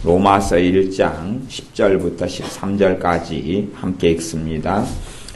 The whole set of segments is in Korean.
로마서 1장 10절부터 13절까지 함께 읽습니다.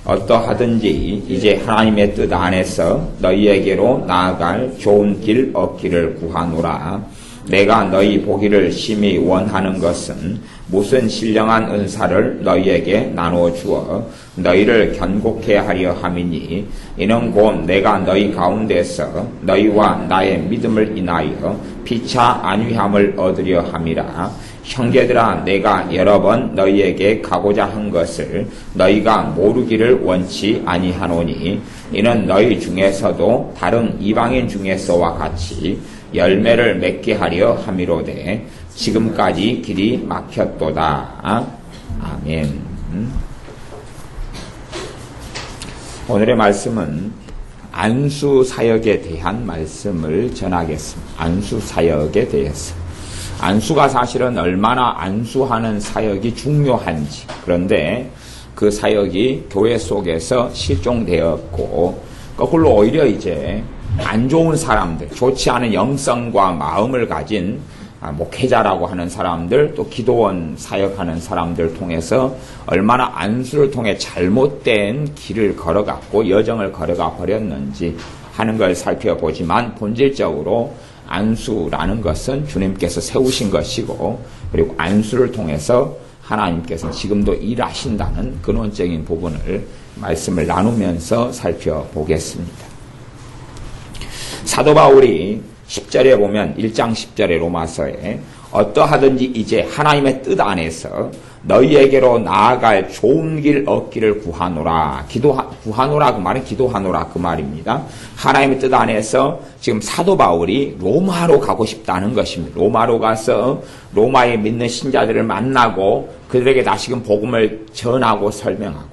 어떠하든지 이제 하나님의 뜻 안에서 너희에게로 나아갈 좋은 길 얻기를 구하노라. 내가 너희 보기를 심히 원하는 것은 무슨 신령한 은사를 너희에게 나누어 주어 너희를 견고케 하려 함이니, 이는 곧 내가 너희 가운데서 너희와 나의 믿음을 인하여 피차 안위함을 얻으려 함이라. 형제들아, 내가 여러 번 너희에게 가고자 한 것을 너희가 모르기를 원치 아니하노니, 이는 너희 중에서도 다른 이방인 중에서와 같이 열매를 맺게 하려 함이로되 지금까지 길이 막혔도다. 아멘. 오늘의 말씀은 안수사역에 대한 말씀을 전하겠습니다. 안수사역에 대해서. 안수가 사실은 얼마나 안수하는 사역이 중요한지, 그런데 그 사역이 교회 속에서 실종되었고, 거꾸로 오히려 이제 안 좋은 사람들, 좋지 않은 영성과 마음을 가진 목회자라고 하는 사람들, 또 기도원 사역하는 사람들 통해서 얼마나 안수를 통해 잘못된 길을 걸어갔고 여정을 걸어가 버렸는지 하는 걸 살펴보지만, 본질적으로 안수라는 것은 주님께서 세우신 것이고, 그리고 안수를 통해서 하나님께서 지금도 일하신다는 근원적인 부분을 말씀을 나누면서 살펴보겠습니다. 사도 바울이 10절에 보면 1장 10절의 로마서에 어떠하든지 이제 하나님의 뜻 안에서 너희에게로 나아갈 좋은 길 얻기를 구하노라. 구하노라 그 말은 기도하노라 그 말입니다. 하나님의 뜻 안에서 지금 사도 바울이 로마로 가고 싶다는 것입니다. 로마로 가서 로마에 믿는 신자들을 만나고 그들에게 다시금 복음을 전하고 설명하고,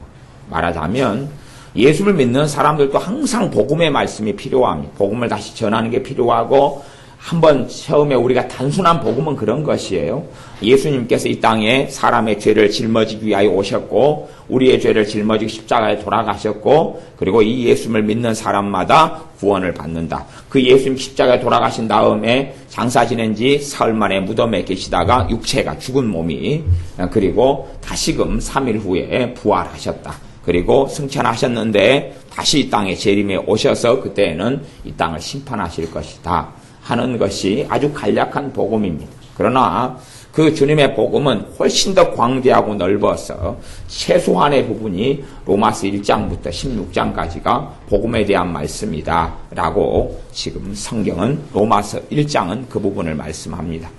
말하자면 예수를 믿는 사람들도 항상 복음의 말씀이 필요합니다. 복음을 다시 전하는 게 필요하고, 한번 처음에 우리가 단순한 복음은 그런 것이에요. 예수님께서 이 땅에 사람의 죄를 짊어지기 위하여 오셨고, 우리의 죄를 짊어지고 십자가에 돌아가셨고, 그리고 이 예수를 믿는 사람마다 구원을 받는다. 그 예수님 십자가에 돌아가신 다음에 장사 지낸 지 사흘 만에 무덤에 계시다가 육체가 죽은 몸이, 그리고 다시금 3일 후에 부활하셨다. 그리고 승천하셨는데 다시 이 땅에 재림에 오셔서 그때는 이 땅을 심판하실 것이다 하는 것이 아주 간략한 복음입니다. 그러나 그 주님의 복음은 훨씬 더 광대하고 넓어서 최소한의 부분이 로마서 1장부터 16장까지가 복음에 대한 말씀이다 라고 지금 성경은, 로마서 1장은 그 부분을 말씀합니다.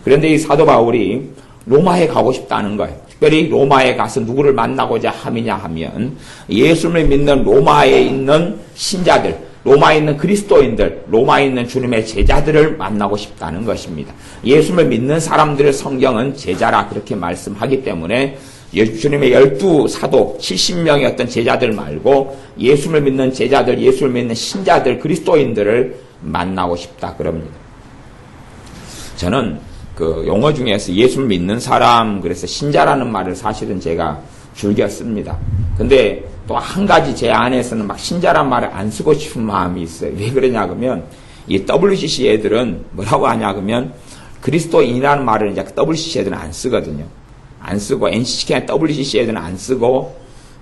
그런데 이 사도 바울이 로마에 가고 싶다는 거예요. 특별히 로마에 가서 누구를 만나고자 함이냐 하면 예수를 믿는 로마에 있는 신자들, 로마에 있는 그리스도인들, 로마에 있는 주님의 제자들을 만나고 싶다는 것입니다. 예수를 믿는 사람들을 성경은 제자라 그렇게 말씀하기 때문에 주님의 12사도 70명의 제자들 말고 예수를 믿는 제자들, 예수를 믿는 신자들, 그리스도인들을 만나고 싶다 그럽니다. 저는 그 용어 중에서 예수를 믿는 사람, 그래서 신자라는 말을 사실은 제가 즐겨 씁니다. 근데 또 한 가지 제 안에서는 막 신자란 말을 안 쓰고 싶은 마음이 있어요. 왜 그러냐 그러면 이 WCC 애들은 뭐라고 하냐 그러면 그리스도인이라는 말을 이제 WCC 애들은 안 쓰거든요. 안 쓰고 NCC나 WCC 애들은 안 쓰고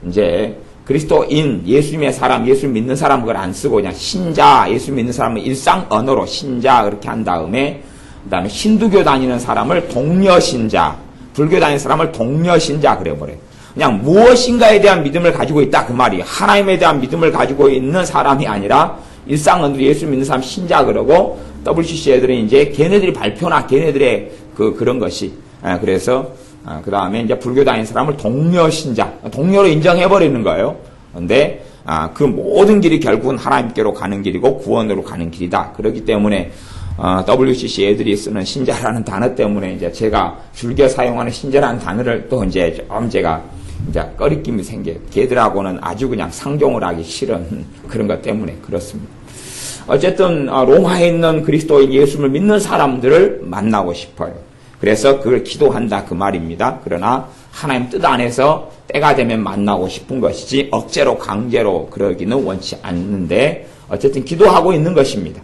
이제 그리스도인, 예수님의 사람, 예수 믿는 사람 그걸 안 쓰고 그냥 신자, 예수 믿는 사람은 일상 언어로 신자 그렇게 한 다음에, 그 다음에 힌두교 다니는 사람을 동료신자, 불교 다니는 사람을 동료신자 그래버려요. 그냥 무엇인가에 대한 믿음을 가지고 있다 그 말이에요. 하나님에 대한 믿음을 가지고 있는 사람이 아니라 일상언어로 예수 믿는 사람 신자 그러고, WCC 애들은 이제 걔네들이 발표나 걔네들의 그런 것이, 그래서 그 다음에 이제 불교 다니는 사람을 동료신자, 동료로 인정해버리는 거예요. 근데 그 모든 길이 결국은 하나님께로 가는 길이고 구원으로 가는 길이다. 그렇기 때문에 WCC 애들이 쓰는 신자라는 단어 때문에 이제 제가 즐겨 사용하는 신자라는 단어를 또 이제 좀 제가 이제 꺼리낌이 생겨요. 걔들하고는 아주 그냥 상종을 하기 싫은 그런 것 때문에 그렇습니다. 어쨌든 로마에 있는 그리스도인 예수를 믿는 사람들을 만나고 싶어요. 그래서 그걸 기도한다 그 말입니다. 그러나 하나님 뜻 안에서 때가 되면 만나고 싶은 것이지 억제로 강제로 그러기는 원치 않는데 어쨌든 기도하고 있는 것입니다.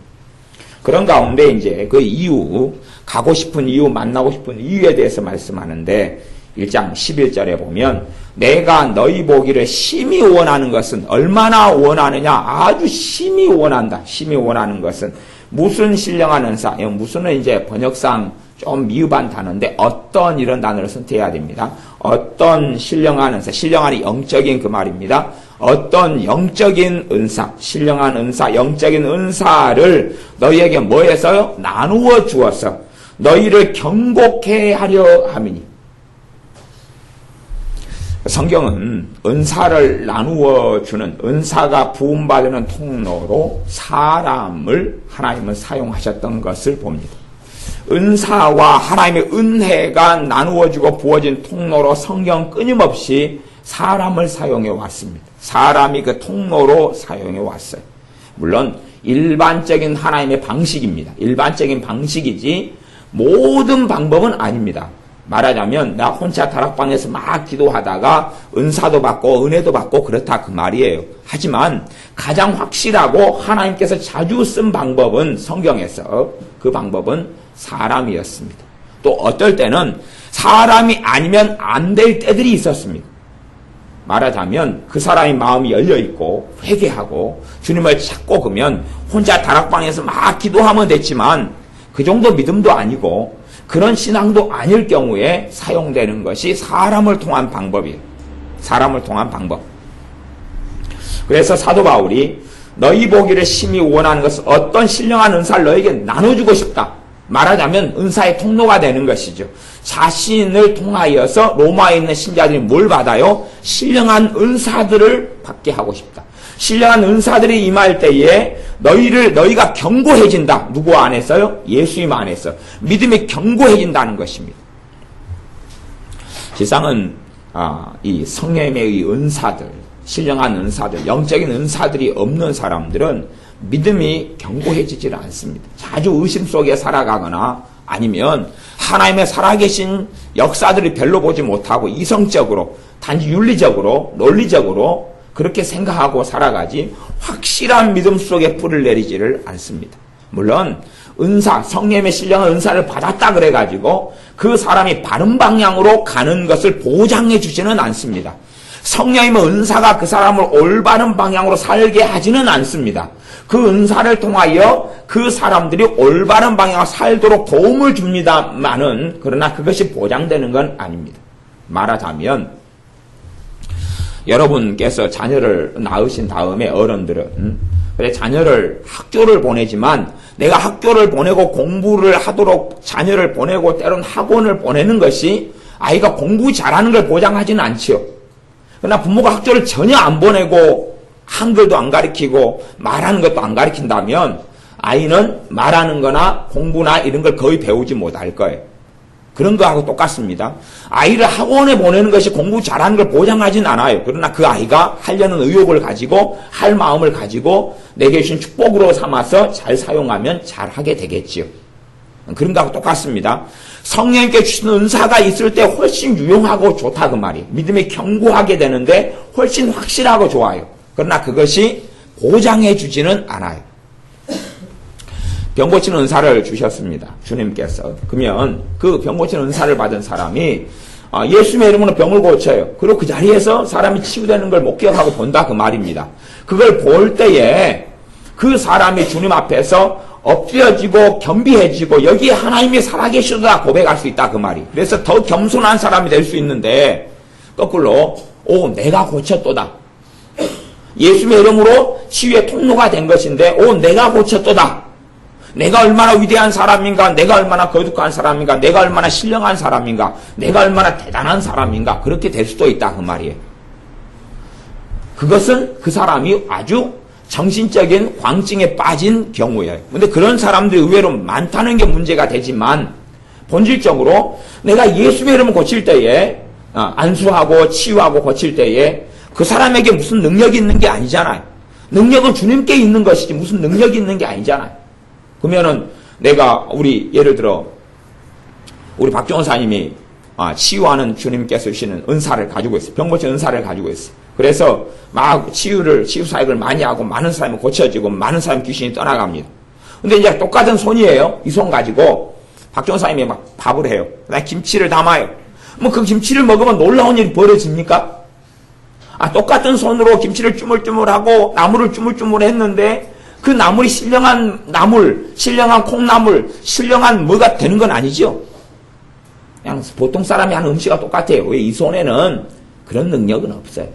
그런 가운데 이제 그 이유, 가고 싶은 이유, 만나고 싶은 이유에 대해서 말씀하는데 1장 11절에 보면 내가 너희 보기를 심히 원하는 것은 얼마나 원하느냐? 아주 심히 원한다. 심히 원하는 것은 무슨 신령한 은사, 무슨은 이제 번역상 좀 미흡한 단어인데 어떤 이런 단어를 선택해야 됩니다. 어떤 신령한 은사, 신령한이 영적인 그 말입니다. 어떤 영적인 은사, 신령한 은사, 영적인 은사를 너희에게 뭐 해서요? 나누어 주어서 너희를 경고케 하려 함이니. 성경은 은사를 나누어 주는 은사가 부음받는 통로로 사람을 하나님은 사용하셨던 것을 봅니다. 은사와 하나님의 은혜가 나누어지고 부어진 통로로 성경 끊임없이 사람을 사용해 왔습니다. 사람이 그 통로로 사용해 왔어요. 물론 일반적인 하나님의 방식입니다. 일반적인 방식이지 모든 방법은 아닙니다. 말하자면 나 혼자 다락방에서 막 기도하다가 은사도 받고 은혜도 받고 그렇다 그 말이에요. 하지만 가장 확실하고 하나님께서 자주 쓴 방법은 성경에서 그 방법은 사람이었습니다. 또 어떨 때는 사람이 아니면 안 될 때들이 있었습니다. 말하자면 그 사람의 마음이 열려있고 회개하고 주님을 찾고 그러면 혼자 다락방에서 막 기도하면 됐지만 그 정도 믿음도 아니고 그런 신앙도 아닐 경우에 사용되는 것이 사람을 통한 방법이에요. 사람을 통한 방법. 그래서 사도 바울이 너희 보기를 심히 원하는 것은 어떤 신령한 은사를 너에게 나눠주고 싶다. 말하자면 은사의 통로가 되는 것이죠. 자신을 통하여서 로마에 있는 신자들이 뭘 받아요? 신령한 은사들을 받게 하고 싶다. 신령한 은사들이 임할 때에 너희가 견고해진다. 누구 안에서요? 예수님 안에서. 믿음이 견고해진다는 것입니다. 세상은 이 성령의 은사들, 신령한 은사들, 영적인 은사들이 없는 사람들은 믿음이 견고해지질 않습니다. 자주 의심 속에 살아가거나 아니면 하나님의 살아계신 역사들을 별로 보지 못하고 이성적으로, 단지 윤리적으로, 논리적으로 그렇게 생각하고 살아가지 확실한 믿음 속에 뿌리를 내리지를 않습니다. 물론 은사, 성령의 신령한 은사를 받았다 그래가지고 그 사람이 바른 방향으로 가는 것을 보장해 주지는 않습니다. 성령님의 은사가 그 사람을 올바른 방향으로 살게 하지는 않습니다. 그 은사를 통하여 그 사람들이 올바른 방향으로 살도록 도움을 줍니다만은 그러나 그것이 보장되는 건 아닙니다. 말하자면 여러분께서 자녀를 낳으신 다음에 어른들은 그래 자녀를 학교를 보내지만 내가 학교를 보내고 공부를 하도록 자녀를 보내고 때론 학원을 보내는 것이 아이가 공부 잘하는 걸 보장하지는 않지요. 그러나 부모가 학교를 전혀 안 보내고 한글도 안 가르치고 말하는 것도 안 가르친다면 아이는 말하는 거나 공부나 이런 걸 거의 배우지 못할 거예요. 그런 거하고 똑같습니다. 아이를 학원에 보내는 것이 공부 잘하는 걸 보장하진 않아요. 그러나 그 아이가 하려는 의욕을 가지고 할 마음을 가지고 내게 주신 축복으로 삼아서 잘 사용하면 잘하게 되겠지요. 그런 거하고 똑같습니다. 성령님께 주신 은사가 있을 때 훨씬 유용하고 좋다 그 말이에요. 믿음이 견고하게 되는데 훨씬 확실하고 좋아요. 그러나 그것이 보장해 주지는 않아요. 병 고치는 은사를 주셨습니다. 주님께서. 그러면 그 병 고치는 은사를 받은 사람이 예수님의 이름으로 병을 고쳐요. 그리고 그 자리에서 사람이 치유되는 걸 목격하고 본다 그 말입니다. 그걸 볼 때에 그 사람이 주님 앞에서 엎드려지고 겸비해지고 여기에 하나님이 살아계시다 고백할 수 있다 그 말이. 그래서 더 겸손한 사람이 될 수 있는데 거꾸로 내가 고쳤도다. 예수님의 이름으로 치유의 통로가 된 것인데 내가 고쳤도다. 내가 얼마나 위대한 사람인가, 내가 얼마나 거룩한 사람인가, 내가 얼마나 신령한 사람인가, 내가 얼마나 대단한 사람인가 그렇게 될 수도 있다 그 말이에요. 그것은 그 사람이 아주 정신적인 광증에 빠진 경우예요. 근데 그런 사람들이 의외로 많다는 게 문제가 되지만 본질적으로 내가 예수의 이름을 고칠 때에 안수하고 치유하고 고칠 때에 그 사람에게 무슨 능력이 있는 게 아니잖아요. 능력은 주님께 있는 것이지 무슨 능력이 있는 게 아니잖아요. 그러면은 내가 예를 들어 우리 박종사님이 치유하는 주님께서 주시는 은사를 가지고 있어요. 병 고치는 은사를 가지고 있어요. 그래서 막 치유 사역을 많이 하고 많은 사람이 고쳐지고 많은 사람 귀신이 떠나갑니다. 근데 이제 똑같은 손이에요. 이 손 가지고 박 전사님이 막 밥을 해요. 그다음에 김치를 담아요. 뭐 그 김치를 먹으면 놀라운 일이 벌어집니까? 똑같은 손으로 김치를 쭈물쭈물하고 나물을 쭈물쭈물 했는데 그 나물이 신령한 나물, 신령한 콩나물, 신령한 뭐가 되는 건 아니죠. 그냥 보통 사람이 하는 음식과 똑같아요. 왜 이 손에는 그런 능력은 없어요.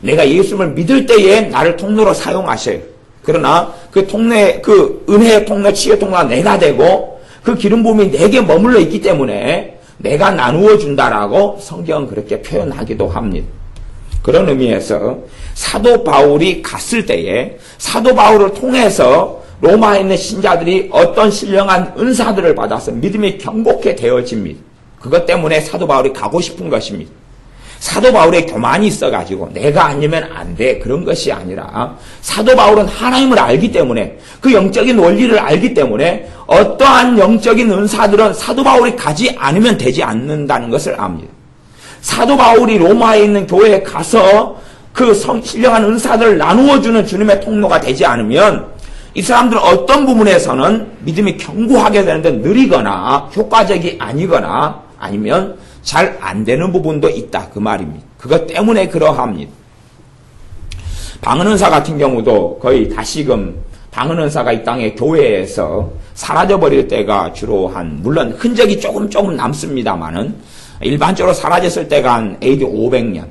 내가 예수님을 믿을 때에 나를 통로로 사용하셔요. 그러나 그 통로에, 그 은혜의 통로, 치유의 통로가 내가 되고 그 기름 부음이 내게 머물러 있기 때문에 내가 나누어 준다라고 성경은 그렇게 표현하기도 합니다. 그런 의미에서 사도 바울이 갔을 때에 사도 바울을 통해서 로마에 있는 신자들이 어떤 신령한 은사들을 받아서 믿음이 견고케 되어집니다. 그것 때문에 사도 바울이 가고 싶은 것입니다. 사도 바울의 교만이 있어가지고 내가 아니면 안 돼 그런 것이 아니라 사도 바울은 하나님을 알기 때문에 그 영적인 원리를 알기 때문에 어떠한 영적인 은사들은 사도 바울이 가지 않으면 되지 않는다는 것을 압니다. 사도 바울이 로마에 있는 교회에 가서 그 신령한 은사들을 나누어주는 주님의 통로가 되지 않으면 이 사람들은 어떤 부분에서는 믿음이 견고하게 되는데 느리거나 효과적이 아니거나 아니면 잘 안 되는 부분도 있다 그 말입니다. 그것 때문에 그러합니다. 방언은사 같은 경우도 거의 다시금 방언은사가 이 땅의 교회에서 사라져버릴 때가 주로 물론 흔적이 조금 남습니다만은 일반적으로 사라졌을 때가 한 AD 500년.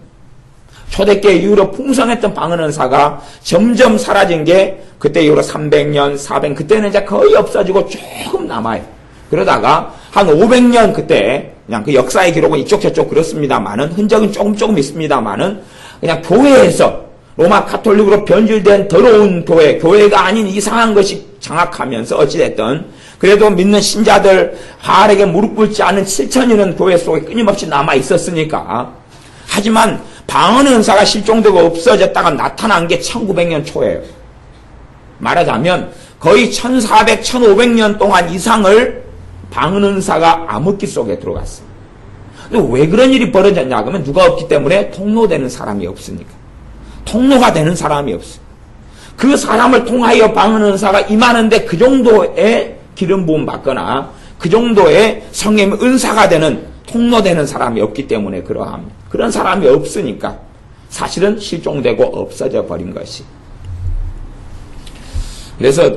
초대교회 이후로 풍성했던 방언은사가 점점 사라진 게 그때 이후로 300년, 400년, 그때는 이제 거의 없어지고 조금 남아요. 그러다가 한 500년 그때 그냥 그 역사의 기록은 이쪽 저쪽 그렇습니다만은 흔적은 조금 있습니다만은 그냥 교회에서 로마 가톨릭으로 변질된 더러운 교회가 아닌 이상한 것이 장악하면서 어찌됐든 그래도 믿는 신자들 바알에게 무릎 꿇지 않은 7천여는 교회 속에 끊임없이 남아 있었으니까. 하지만 방언은사가 실종되고 없어졌다가 나타난 게 1900년 초예요. 말하자면 거의 1400, 1500년 동안 이상을 방언은사가 암흑기 속에 들어갔어요. 근데 왜 그런 일이 벌어졌냐 그러면 누가 없기 때문에 통로되는 사람이 없으니까. 통로가 되는 사람이 없어요. 그 사람을 통하여 방언은사가 임하는데 그 정도의 기름 부음 받거나 그 정도의 성령의 은사가 되는 통로되는 사람이 없기 때문에 그러합니다. 그런 사람이 없으니까 사실은 실종되고 없어져 버린 것이. 그래서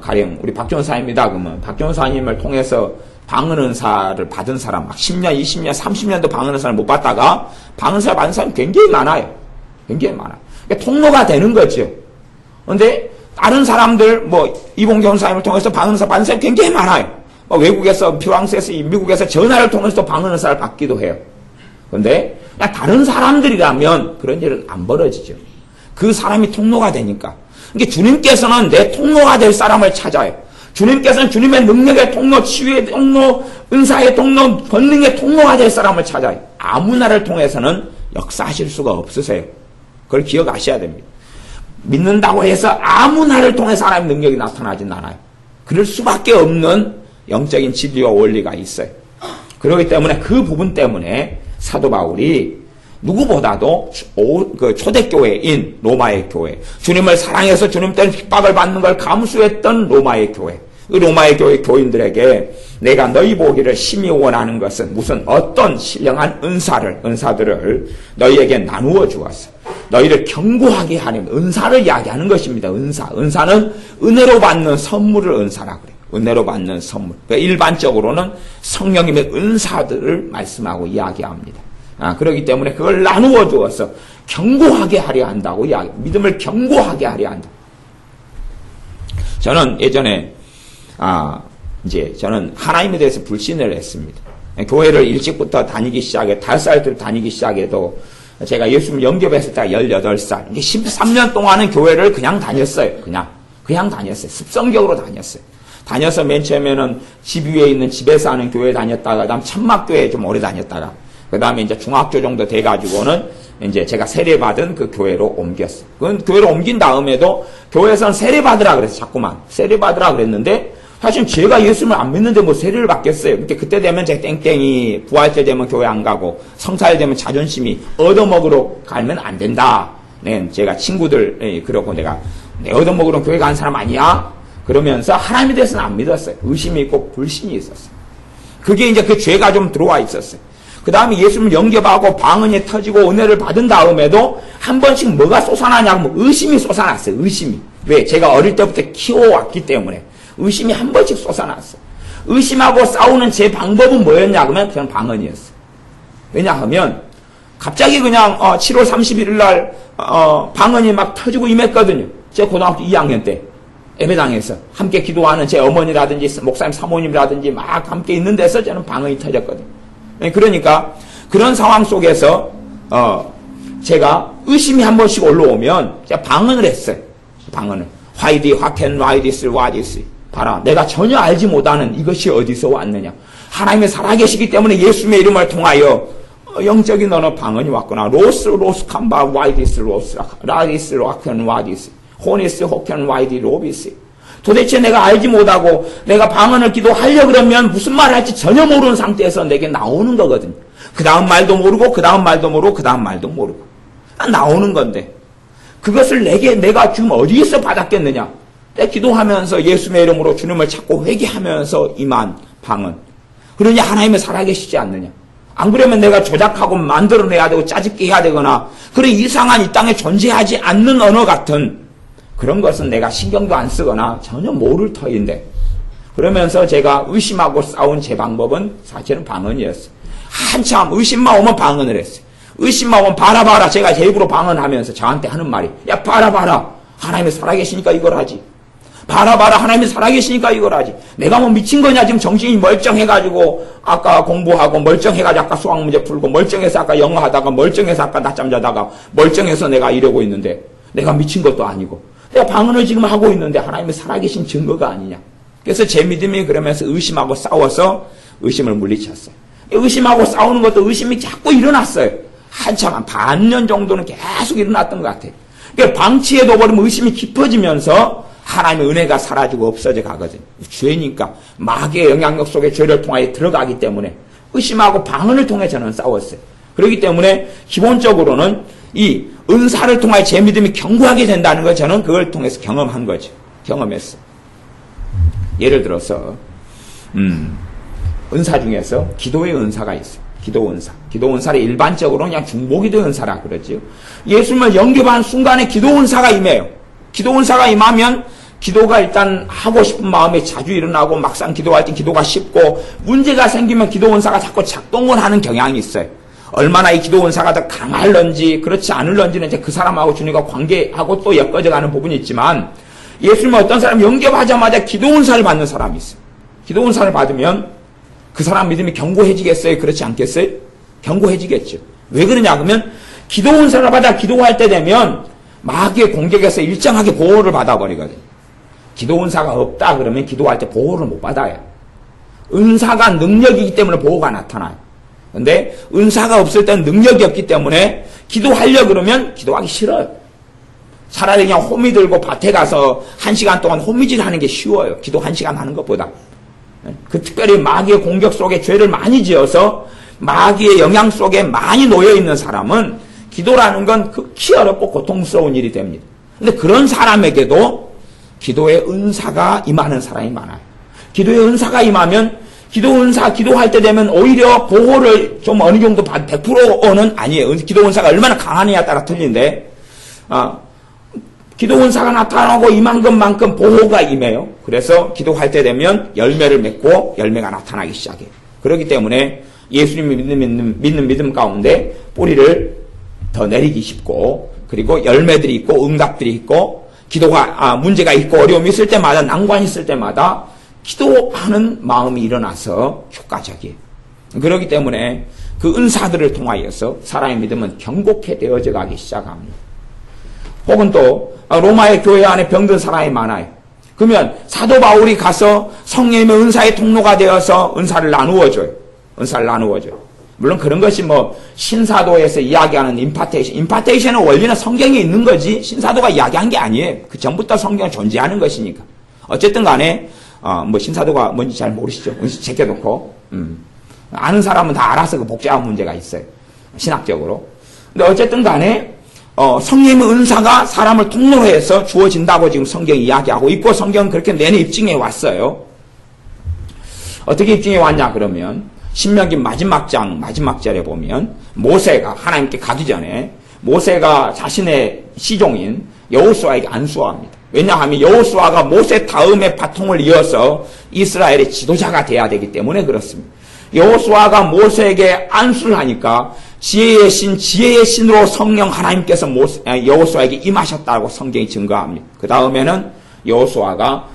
가령 우리 박전사입니다. 그러면 박전사님을 통해서 방언은사를 받은 사람 막 10년, 20년, 30년도 방언은사를 못 받다가 방언은사 받은 사람이 굉장히 많아요. 굉장히 많아요. 그러니까 통로가 되는 거죠. 그런데 다른 사람들 이봉 교사님을 통해서 방언은사 받은 사람이 굉장히 많아요. 외국에서 프랑스에서 미국에서 전화를 통해서 방언은사를 받기도 해요. 그런데 다른 사람들이라면 그런 일은 안 벌어지죠. 그 사람이 통로가 되니까. 그러니까 주님께서는 내 통로가 될 사람을 찾아요. 주님께서는 주님의 능력의 통로, 치유의 통로, 은사의 통로, 권능의 통로가 될 사람을 찾아요. 아무나를 통해서는 역사하실 수가 없으세요. 그걸 기억하셔야 됩니다. 믿는다고 해서 아무나를 통해서 하나님의 능력이 나타나진 않아요. 그럴 수밖에 없는 영적인 진리와 원리가 있어요. 그렇기 때문에 그 부분 때문에 사도 바울이 누구보다도 초대교회인 로마의 교회, 주님을 사랑해서 주님 때문에 핍박을 받는 걸 감수했던 로마의 교회, 그 로마의 교회 교인들에게 내가 너희 보기를 심히 원하는 것은 무슨 어떤 신령한 은사들을 너희에게 나누어 주었어. 너희를 견고하게 하는 은사를 이야기하는 것입니다. 은사는 은혜로 받는 선물을 은사라 그래요. 은혜로 받는 선물. 그러니까 일반적으로는 성령님의 은사들을 말씀하고 이야기합니다. 그렇기 때문에 그걸 나누어 주어서 견고하게 하려 한다고 믿음을 견고하게 하려 한다. 저는 예전에 저는 하나님에 대해서 불신을 했습니다. 교회를 일찍부터 다니기 시작해 5살 때 다니기 시작해도 제가 예수님 영접했을 때가 18살. 13년 동안은 교회를 그냥 다녔어요. 그냥 다녔어요. 습성적으로 다녔어요. 다녀서 맨 처음에는 집 위에 있는 집에서 하는 교회 다녔다가 그다음 천막교회에 좀 오래 다녔다가 그다음에 이제 중학교 정도 돼 가지고는 이제 제가 세례받은 그 교회로 옮겼어요. 그 교회로 옮긴 다음에도 교회에서는 세례받으라 그랬어요. 자꾸만 세례받으라 그랬는데 사실 제가 예수님을 안 믿는데 뭐 세례를 받겠어요. 그때 되면 제가 땡땡이 부활절 되면 교회 안 가고 성사일 되면 자존심이 얻어먹으러 가면 안 된다. 네, 제가 친구들 그러고 내가 내 얻어먹으러 교회 가는 사람 아니야? 그러면서 하나님에 대해서는 안 믿었어요. 의심이 있고 불신이 있었어요. 그게 이제 그 죄가 좀 들어와 있었어요. 그 다음에 예수님을 영접하고 방언이 터지고 은혜를 받은 다음에도 한 번씩 뭐가 솟아나냐고 의심이 솟아났어요. 의심이. 왜? 제가 어릴 때부터 키워왔기 때문에 의심이 한 번씩 솟아났어요. 의심하고 싸우는 제 방법은 뭐였냐 그러면 그냥 방언이었어요. 왜냐하면 갑자기 그냥 7월 31일 날 방언이 막 터지고 임했거든요. 제가 고등학교 2학년 때 예배당에서 함께 기도하는 제 어머니라든지 목사님 사모님이라든지 막 함께 있는 데서 저는 방언이 터졌거든요. 그러니까 그런 상황 속에서 제가 의심이 한 번씩 올라오면 제가 방언을 했어요. 방언을. Why can why this, why this. 봐라. 내가 전혀 알지 못하는 이것이 어디서 왔느냐. 하나님이 살아계시기 때문에 예수님의 이름을 통하여 영적인 어느 방언이 왔구나. 로스 캄바 why this 로스 라디스 로켄 why this. 호니스 호켄 why this 로비스. 도대체 내가 알지 못하고 내가 방언을 기도하려 그러면 무슨 말을 할지 전혀 모르는 상태에서 내게 나오는 거거든요. 그 다음 말도 모르고 그 다음 말도 모르고 그 다음 말도 모르고 나오는 건데 그것을 내가 지금 어디에서 받았겠느냐. 내가 기도하면서 예수의 이름으로 주님을 찾고 회개하면서 임한 방언. 그러니 하나님이 살아계시지 않느냐. 안 그러면 내가 조작하고 만들어내야 되고 짜집게 해야 되거나 그런 이상한 이 땅에 존재하지 않는 언어 같은 그런 것은 내가 신경도 안 쓰거나 전혀 모를 터인데 그러면서 제가 의심하고 싸운 제 방법은 사실은 방언이었어요. 한참 의심만 오면 방언을 했어요. 의심만 오면 봐라 제가 제 입으로 방언하면서 저한테 하는 말이 야 봐라 하나님이 살아계시니까 이걸 하지. 봐라 하나님이 살아계시니까 이걸 하지. 내가 뭐 미친 거냐 지금 정신이 멀쩡해가지고 아까 공부하고 멀쩡해가지고 아까 수학 문제 풀고 멀쩡해서 아까 영어 하다가 멀쩡해서 아까 낮잠 자다가 멀쩡해서 내가 이러고 있는데 내가 미친 것도 아니고 내가 방언을 지금 하고 있는데 하나님이 살아계신 증거가 아니냐. 그래서 제 믿음이 그러면서 의심하고 싸워서 의심을 물리쳤어요. 의심하고 싸우는 것도 의심이 자꾸 일어났어요. 한참 한 반년 정도는 계속 일어났던 것 같아요. 그러니까 방치해둬 버리면 의심이 깊어지면서 하나님의 은혜가 사라지고 없어져 가거든요. 죄니까 마귀의 영향력 속에 죄를 통하여 들어가기 때문에 의심하고 방언을 통해 저는 싸웠어요. 그렇기 때문에 기본적으로는 이 은사를 통하여 제 믿음이 견고하게 된다는 걸 저는 그걸 통해서 경험한 거죠. 경험했어요. 예를 들어서 은사 중에서 기도의 은사가 있어요. 기도 은사. 기도 은사를 일반적으로 그냥 중보기도 은사라 그러죠. 예수님을 영접한 순간에 기도 은사가 임해요. 기도 은사가 임하면 기도가 일단 하고 싶은 마음이 자주 일어나고 막상 기도할 때 기도가 쉽고 문제가 생기면 기도 은사가 자꾸 작동을 하는 경향이 있어요. 얼마나 이 기도 은사가 더 강할런지 그렇지 않을런지는 이제 그 사람하고 주님과 관계하고 또 엮어져가는 부분이 있지만 예수님은 어떤 사람 영접하자마자 기도 은사를 받는 사람이 있어요. 기도 은사를 받으면 그 사람 믿음이 견고해지겠어요? 그렇지 않겠어요? 견고해지겠죠. 왜 그러냐 그러면 기도 은사를 받아 기도할 때 되면 마귀의 공격에서 일정하게 보호를 받아버리거든요. 기도 은사가 없다 그러면 기도할 때 보호를 못 받아요. 은사가 능력이기 때문에 보호가 나타나요. 근데 은사가 없을 때는 능력이 없기 때문에 기도하려 그러면 기도하기 싫어요. 차라리 그냥 호미 들고 밭에 가서 1시간 동안 호미질 하는 게 쉬워요. 기도 1시간 하는 것보다. 그 특별히 마귀의 공격 속에 죄를 많이 지어서 마귀의 영향 속에 많이 놓여있는 사람은 기도라는 건 극히 어렵고 고통스러운 일이 됩니다. 근데 그런 사람에게도 기도의 은사가 임하는 사람이 많아요. 기도의 은사가 임하면 기도 은사 기도할 때 되면 오히려 보호를 좀 어느 정도 100%는 아니에요. 기도 은사가 얼마나 강하느냐에 따라 틀린데 기도 은사가 나타나고 임한 것만큼 보호가 임해요. 그래서 기도할 때 되면 열매를 맺고 열매가 나타나기 시작해요. 그렇기 때문에 예수님이 믿는 믿음 가운데 뿌리를 더 내리기 쉽고 그리고 열매들이 있고 응답들이 있고 기도가 문제가 있고 어려움이 있을 때마다 난관이 있을 때마다 기도하는 마음이 일어나서 효과적이에요. 그렇기 때문에 그 은사들을 통하여서 사람의 믿음은 견고케 되어져 가기 시작합니다. 혹은 또 로마의 교회 안에 병든 사람이 많아요. 그러면 사도 바울이 가서 성령님의 은사의 통로가 되어서 은사를 나누어줘요. 은사를 나누어줘요. 물론 그런 것이 뭐 신사도에서 이야기하는 임파테이션의 원리는 성경에 있는 거지 신사도가 이야기한 게 아니에요. 그 전부터 성경은 존재하는 것이니까. 어쨌든 간에 뭐 신사도가 뭔지 잘 모르시죠? 제껴놓고 아는 사람은 다 알아서 그 복잡한 문제가 있어요. 신학적으로. 근데 어쨌든 간에 성령의 은사가 사람을 통로로 해서 주어진다고 지금 성경이 이야기하고 있고 성경은 그렇게 내내 입증해 왔어요. 어떻게 입증해 왔냐 그러면 신명기 마지막 장 마지막 절에 보면 모세가 하나님께 가기 전에 모세가 자신의 시종인 여호수아에게 안수합니다. 왜냐하면 여호수아가 모세 다음에 바통을 이어서 이스라엘의 지도자가 돼야 되기 때문에 그렇습니다. 여호수아가 모세에게 안수를 하니까 지혜의 신으로 성령 하나님께서 여호수아에게 임하셨다고 성경이 증거합니다. 그 다음에는 여호수아가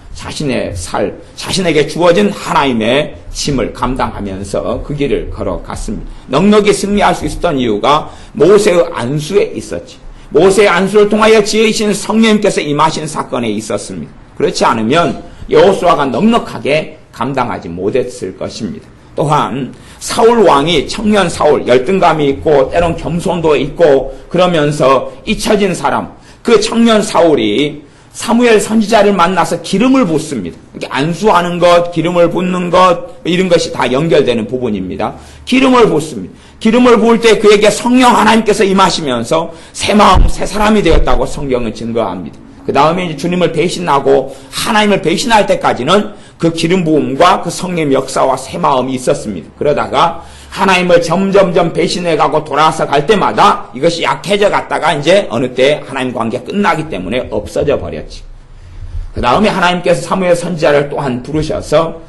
자신에게 주어진 하나님의 짐을 감당하면서 그 길을 걸어갔습니다. 넉넉히 승리할 수 있었던 이유가 모세의 안수에 있었지. 모세의 안수를 통하여 지혜이신 성령님께서 임하신 사건에 있었습니다. 그렇지 않으면 여호수아가 넉넉하게 감당하지 못했을 것입니다. 또한 사울 왕이 청년 사울, 열등감이 있고 때론 겸손도 있고 그러면서 잊혀진 사람, 그 청년 사울이 사무엘 선지자를 만나서 기름을 붓습니다. 안수하는 것, 기름을 붓는 것 이런 것이 다 연결되는 부분입니다. 기름을 붓습니다. 기름을 부을 때 그에게 성령 하나님께서 임하시면서 새 마음, 새 사람이 되었다고 성경은 증거합니다. 그 다음에 이제 주님을 배신하고 하나님을 배신할 때까지는 그 기름 부음과 그 성령의 역사와 새 마음이 있었습니다. 그러다가 하나님을 점점점 배신해가고 돌아서 갈 때마다 이것이 약해져 갔다가 이제 어느 때 하나님 관계가 끝나기 때문에 없어져 버렸지. 그 다음에 하나님께서 사무엘 선지자를 또한 부르셔서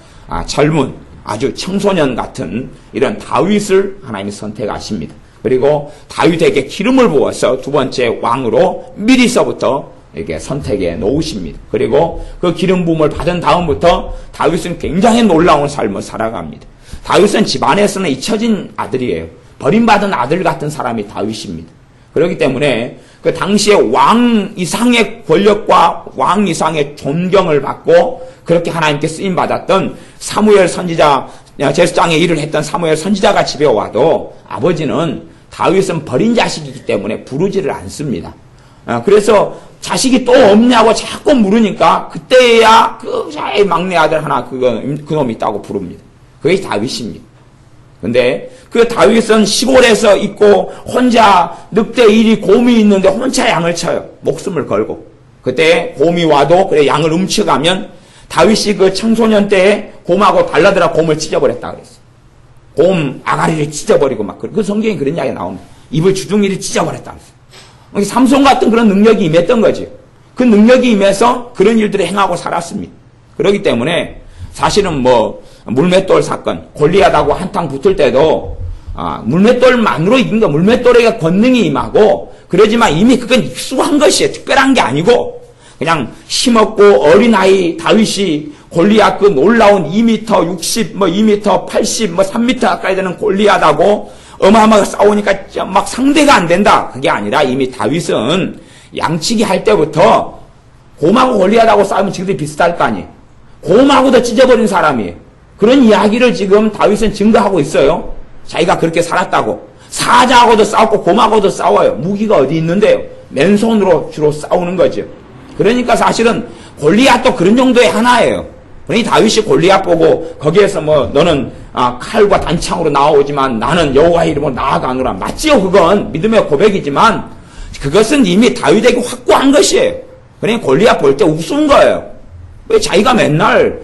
젊은 아주 청소년 같은 이런 다윗을 하나님이 선택하십니다. 그리고 다윗에게 기름을 부어서 두 번째 왕으로 미리서부터 이렇게 선택해 놓으십니다. 그리고 그 기름 부음을 받은 다음부터 다윗은 굉장히 놀라운 삶을 살아갑니다. 다윗은 집안에서는 잊혀진 아들이에요. 버림받은 아들 같은 사람이 다윗입니다. 그렇기 때문에 그 당시에 왕 이상의 권력과 왕 이상의 존경을 받고 그렇게 하나님께 쓰임받았던 사무엘 선지자, 제사장의 일을 했던 사무엘 선지자가 집에 와도 아버지는 다윗은 버린 자식이기 때문에 부르지를 않습니다. 그래서 자식이 또 없냐고 자꾸 물으니까 그때야 그 자의 막내 아들 하나 그놈이 있다고 부릅니다. 그게 다윗입니다. 근데 그 다윗은 시골에서 있고 혼자 늑대 1이 곰이 있는데 혼자 양을 쳐요. 목숨을 걸고. 그때 곰이 와도 그래 양을 훔쳐가면 다윗이 그 청소년 때에 곰하고 달라들어 곰을 찢어버렸다 그랬어요. 곰 아가리를 찢어버리고 막 그 성경에 그런 이야기 나옵니다. 입을 주둥이를 찢어버렸다 그랬어요. 삼손 같은 그런 능력이 임했던 거죠. 그 능력이 임해서 그런 일들을 행하고 살았습니다. 그렇기 때문에 사실은 물맷돌 사건, 골리앗하고 한탕 붙을 때도 물맷돌만으로 이긴 거, 물맷돌에게 권능이 임하고 그러지만 이미 그건 익숙한 것이에요. 특별한 게 아니고 그냥 힘없고 어린아이 다윗이 골리앗 그 놀라운 2m 60, 2m 80, 3m 가까이 되는 골리앗하고 어마어마하게 싸우니까 막 상대가 안 된다. 그게 아니라 이미 다윗은 양치기 할 때부터 곰하고 골리앗하고 싸우면 지금도 비슷할 거 아니에요. 곰하고도 찢어버린 사람이에요. 그런 이야기를 지금 다윗은 증거하고 있어요. 자기가 그렇게 살았다고. 사자하고도 싸웠고 곰하고도 싸워요. 무기가 어디 있는데요. 맨손으로 주로 싸우는 거죠. 그러니까 사실은 골리앗도 그런 정도의 하나예요. 그러니 다윗이 골리앗 보고 거기에서 너는 칼과 단창으로 나오지만 나는 여호와의 이름으로 나아가노라. 맞지요? 그건 믿음의 고백이지만 그것은 이미 다윗에게 확고한 것이에요. 그러니 골리앗 볼 때 우스운 거예요. 왜 자기가 맨날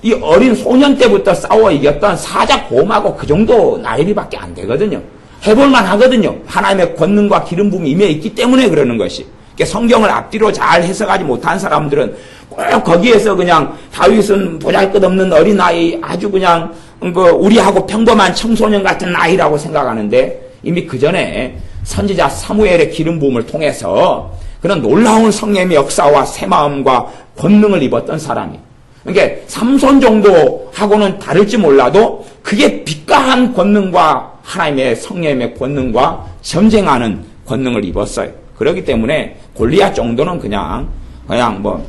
이 어린 소년 때부터 싸워 이겼던 사자 곰하고 그 정도 나이비밖에 안 되거든요. 해볼만 하거든요. 하나님의 권능과 기름 부음이 임해 있기 때문에 그러는 것이. 성경을 앞뒤로 잘 해석하지 못한 사람들은 꼭 거기에서 그냥 다윗은 보잘것없는 어린아이 아주 그냥 우리하고 평범한 청소년 같은 아이라고 생각하는데 이미 그 전에 선지자 사무엘의 기름 부음을 통해서 그런 놀라운 성령의 역사와 새 마음과 권능을 입었던 사람이. 그러니까 삼손 정도하고는 다를지 몰라도 그게 빛가한 권능과 하나님의 성령의 권능과 전쟁하는 권능을 입었어요. 그렇기 때문에 골리앗 정도는 그냥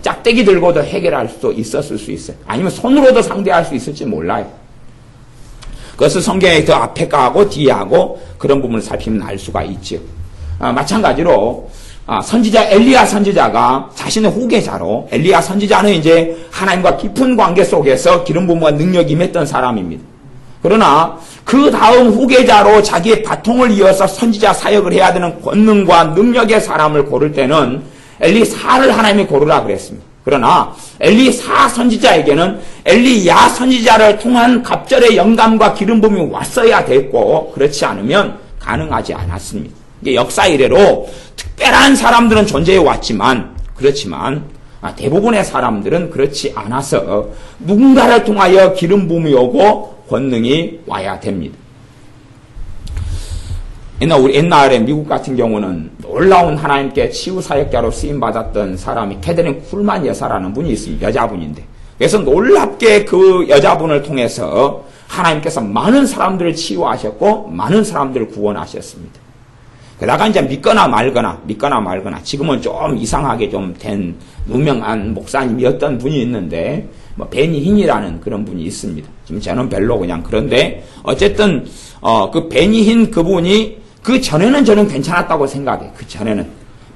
짝대기 들고도 해결할 수 있었을 수 있어요. 아니면 손으로도 상대할 수 있을지 몰라요. 그것을 성경에 더 앞에 가고 뒤에 하고 그런 부분을 살피면 알 수가 있죠. 마찬가지로 선지자 엘리야 선지자가 자신의 후계자로 엘리야 선지자는 이제 하나님과 깊은 관계 속에서 기름 부음과 능력이 임했던 사람입니다. 그러나 그 다음 후계자로 자기의 바통을 이어서 선지자 사역을 해야 되는 권능과 능력의 사람을 고를 때는 엘리사를 하나님이 고르라 그랬습니다. 그러나 엘리사 선지자에게는 엘리야 선지자를 통한 갑절의 영감과 기름 부음이 왔어야 됐고 그렇지 않으면 가능하지 않았습니다. 이게 역사 이래로 특별한 사람들은 존재해 왔지만 그렇지만 대부분의 사람들은 그렇지 않아서 누군가를 통하여 기름 부음이 오고 권능이 와야 됩니다. 옛날에 미국 같은 경우는 놀라운 하나님께 치유 사역자로 쓰임 받았던 사람이 캐더린 쿨만 여사라는 분이 있습니다. 여자분인데. 그래서 놀랍게 그 여자분을 통해서 하나님께서 많은 사람들을 치유하셨고 많은 사람들을 구원하셨습니다. 게다가 이제 믿거나 말거나 지금은 좀 이상하게 좀 된 유명한 목사님이었던 분이 있는데 베니 흰이라는 그런 분이 있습니다. 지금 저는 별로 그냥 그런데 어쨌든 그 베니 흰 그분이 그 전에는 저는 괜찮았다고 생각해. 그 전에는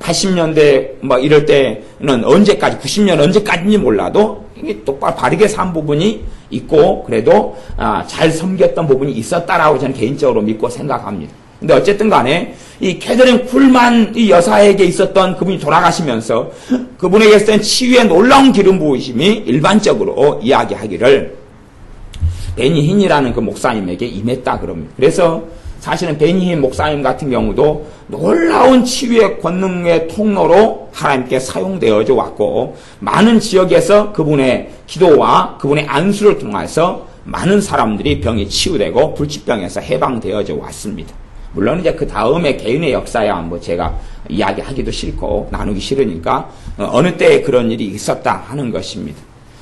80년대 이럴 때는 언제까지 90년 언제까지인지 몰라도 이게 똑바로 바르게 산 부분이 있고 그래도 잘 섬겼던 부분이 있었다라고 저는 개인적으로 믿고 생각합니다. 근데 어쨌든 간에 이 캐더린 쿨만 이 여사에게 있었던 그분이 돌아가시면서 그분에게 있었던 치유의 놀라운 기름 부으심이 일반적으로 이야기하기를 베니 흰이라는 그 목사님에게 임했다 그럽니다. 그래서 사실은 베니 흰 목사님 같은 경우도 놀라운 치유의 권능의 통로로 하나님께 사용되어져 왔고 많은 지역에서 그분의 기도와 그분의 안수를 통해서 많은 사람들이 병이 치유되고 불치병에서 해방되어져 왔습니다. 물론 이제 그 다음에 개인의 역사야 제가 이야기하기도 싫고 나누기 싫으니까 어느 때에 그런 일이 있었다 하는 것입니다.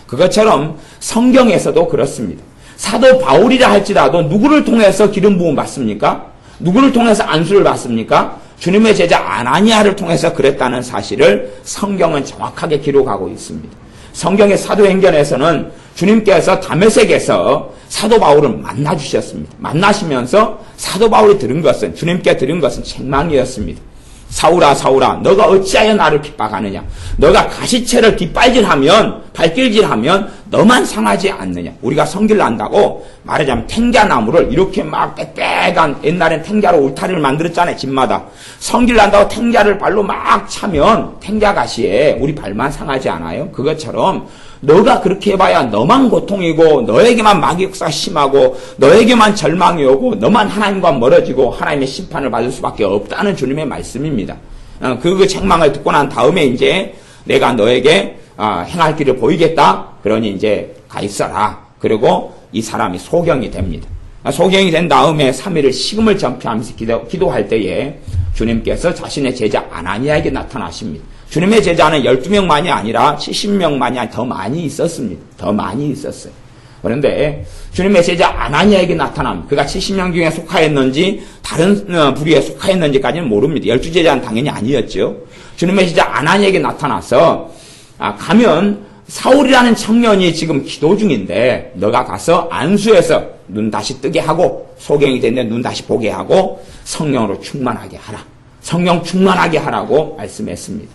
그것처럼 성경에서도 그렇습니다. 사도 바울이라 할지라도 누구를 통해서 기름 부음 받습니까? 누구를 통해서 안수를 받습니까? 주님의 제자 아나니아를 통해서 그랬다는 사실을 성경은 정확하게 기록하고 있습니다. 성경의 사도행전에서는 주님께서 다메섹에서 사도 바울을 만나주셨습니다. 만나시면서 사도 바울이 주님께 들은 것은 책망이었습니다. 사울아 사울아 너가 어찌하여 나를 핍박하느냐. 너가 가시채를 발길질하면 너만 상하지 않느냐. 우리가 성길 난다고 말하자면 탱자나무를 이렇게 막 빽빽한 옛날엔 탱자로 울타리를 만들었잖아요. 집마다. 성길 난다고 탱자를 발로 막 차면 탱자가시에 우리 발만 상하지 않아요. 그것처럼 너가 그렇게 해봐야 너만 고통이고 너에게만 마귀역사가 심하고 너에게만 절망이 오고 너만 하나님과 멀어지고 하나님의 심판을 받을 수밖에 없다는 주님의 말씀입니다. 그 책망을 듣고 난 다음에 이제 내가 너에게 행할 길을 보이겠다. 그러니 이제 가 있어라. 그리고 이 사람이 소경이 됩니다. 소경이 된 다음에 3일을 식음을 전폐하면서 기도할 때에 주님께서 자신의 제자 아나니아에게 나타나십니다. 주님의 제자는 12명만이 아니라 70명만이 아니라 더 많이 있었습니다. 더 많이 있었어요. 그런데 주님의 제자 아나니아에게 나타납니다. 그가 70명 중에 속하였는지 다른 부류에 속하였는지까지는 모릅니다. 12제자는 당연히 아니었죠. 주님의 제자 아나니아에게 나타나서 가면 사울이라는 청년이 지금 기도 중인데 너가 가서 안수해서 눈 다시 뜨게 하고 소경이 됐는데 눈 다시 보게 하고 성령으로 충만하게 하라. 성령 충만하게 하라고 말씀했습니다.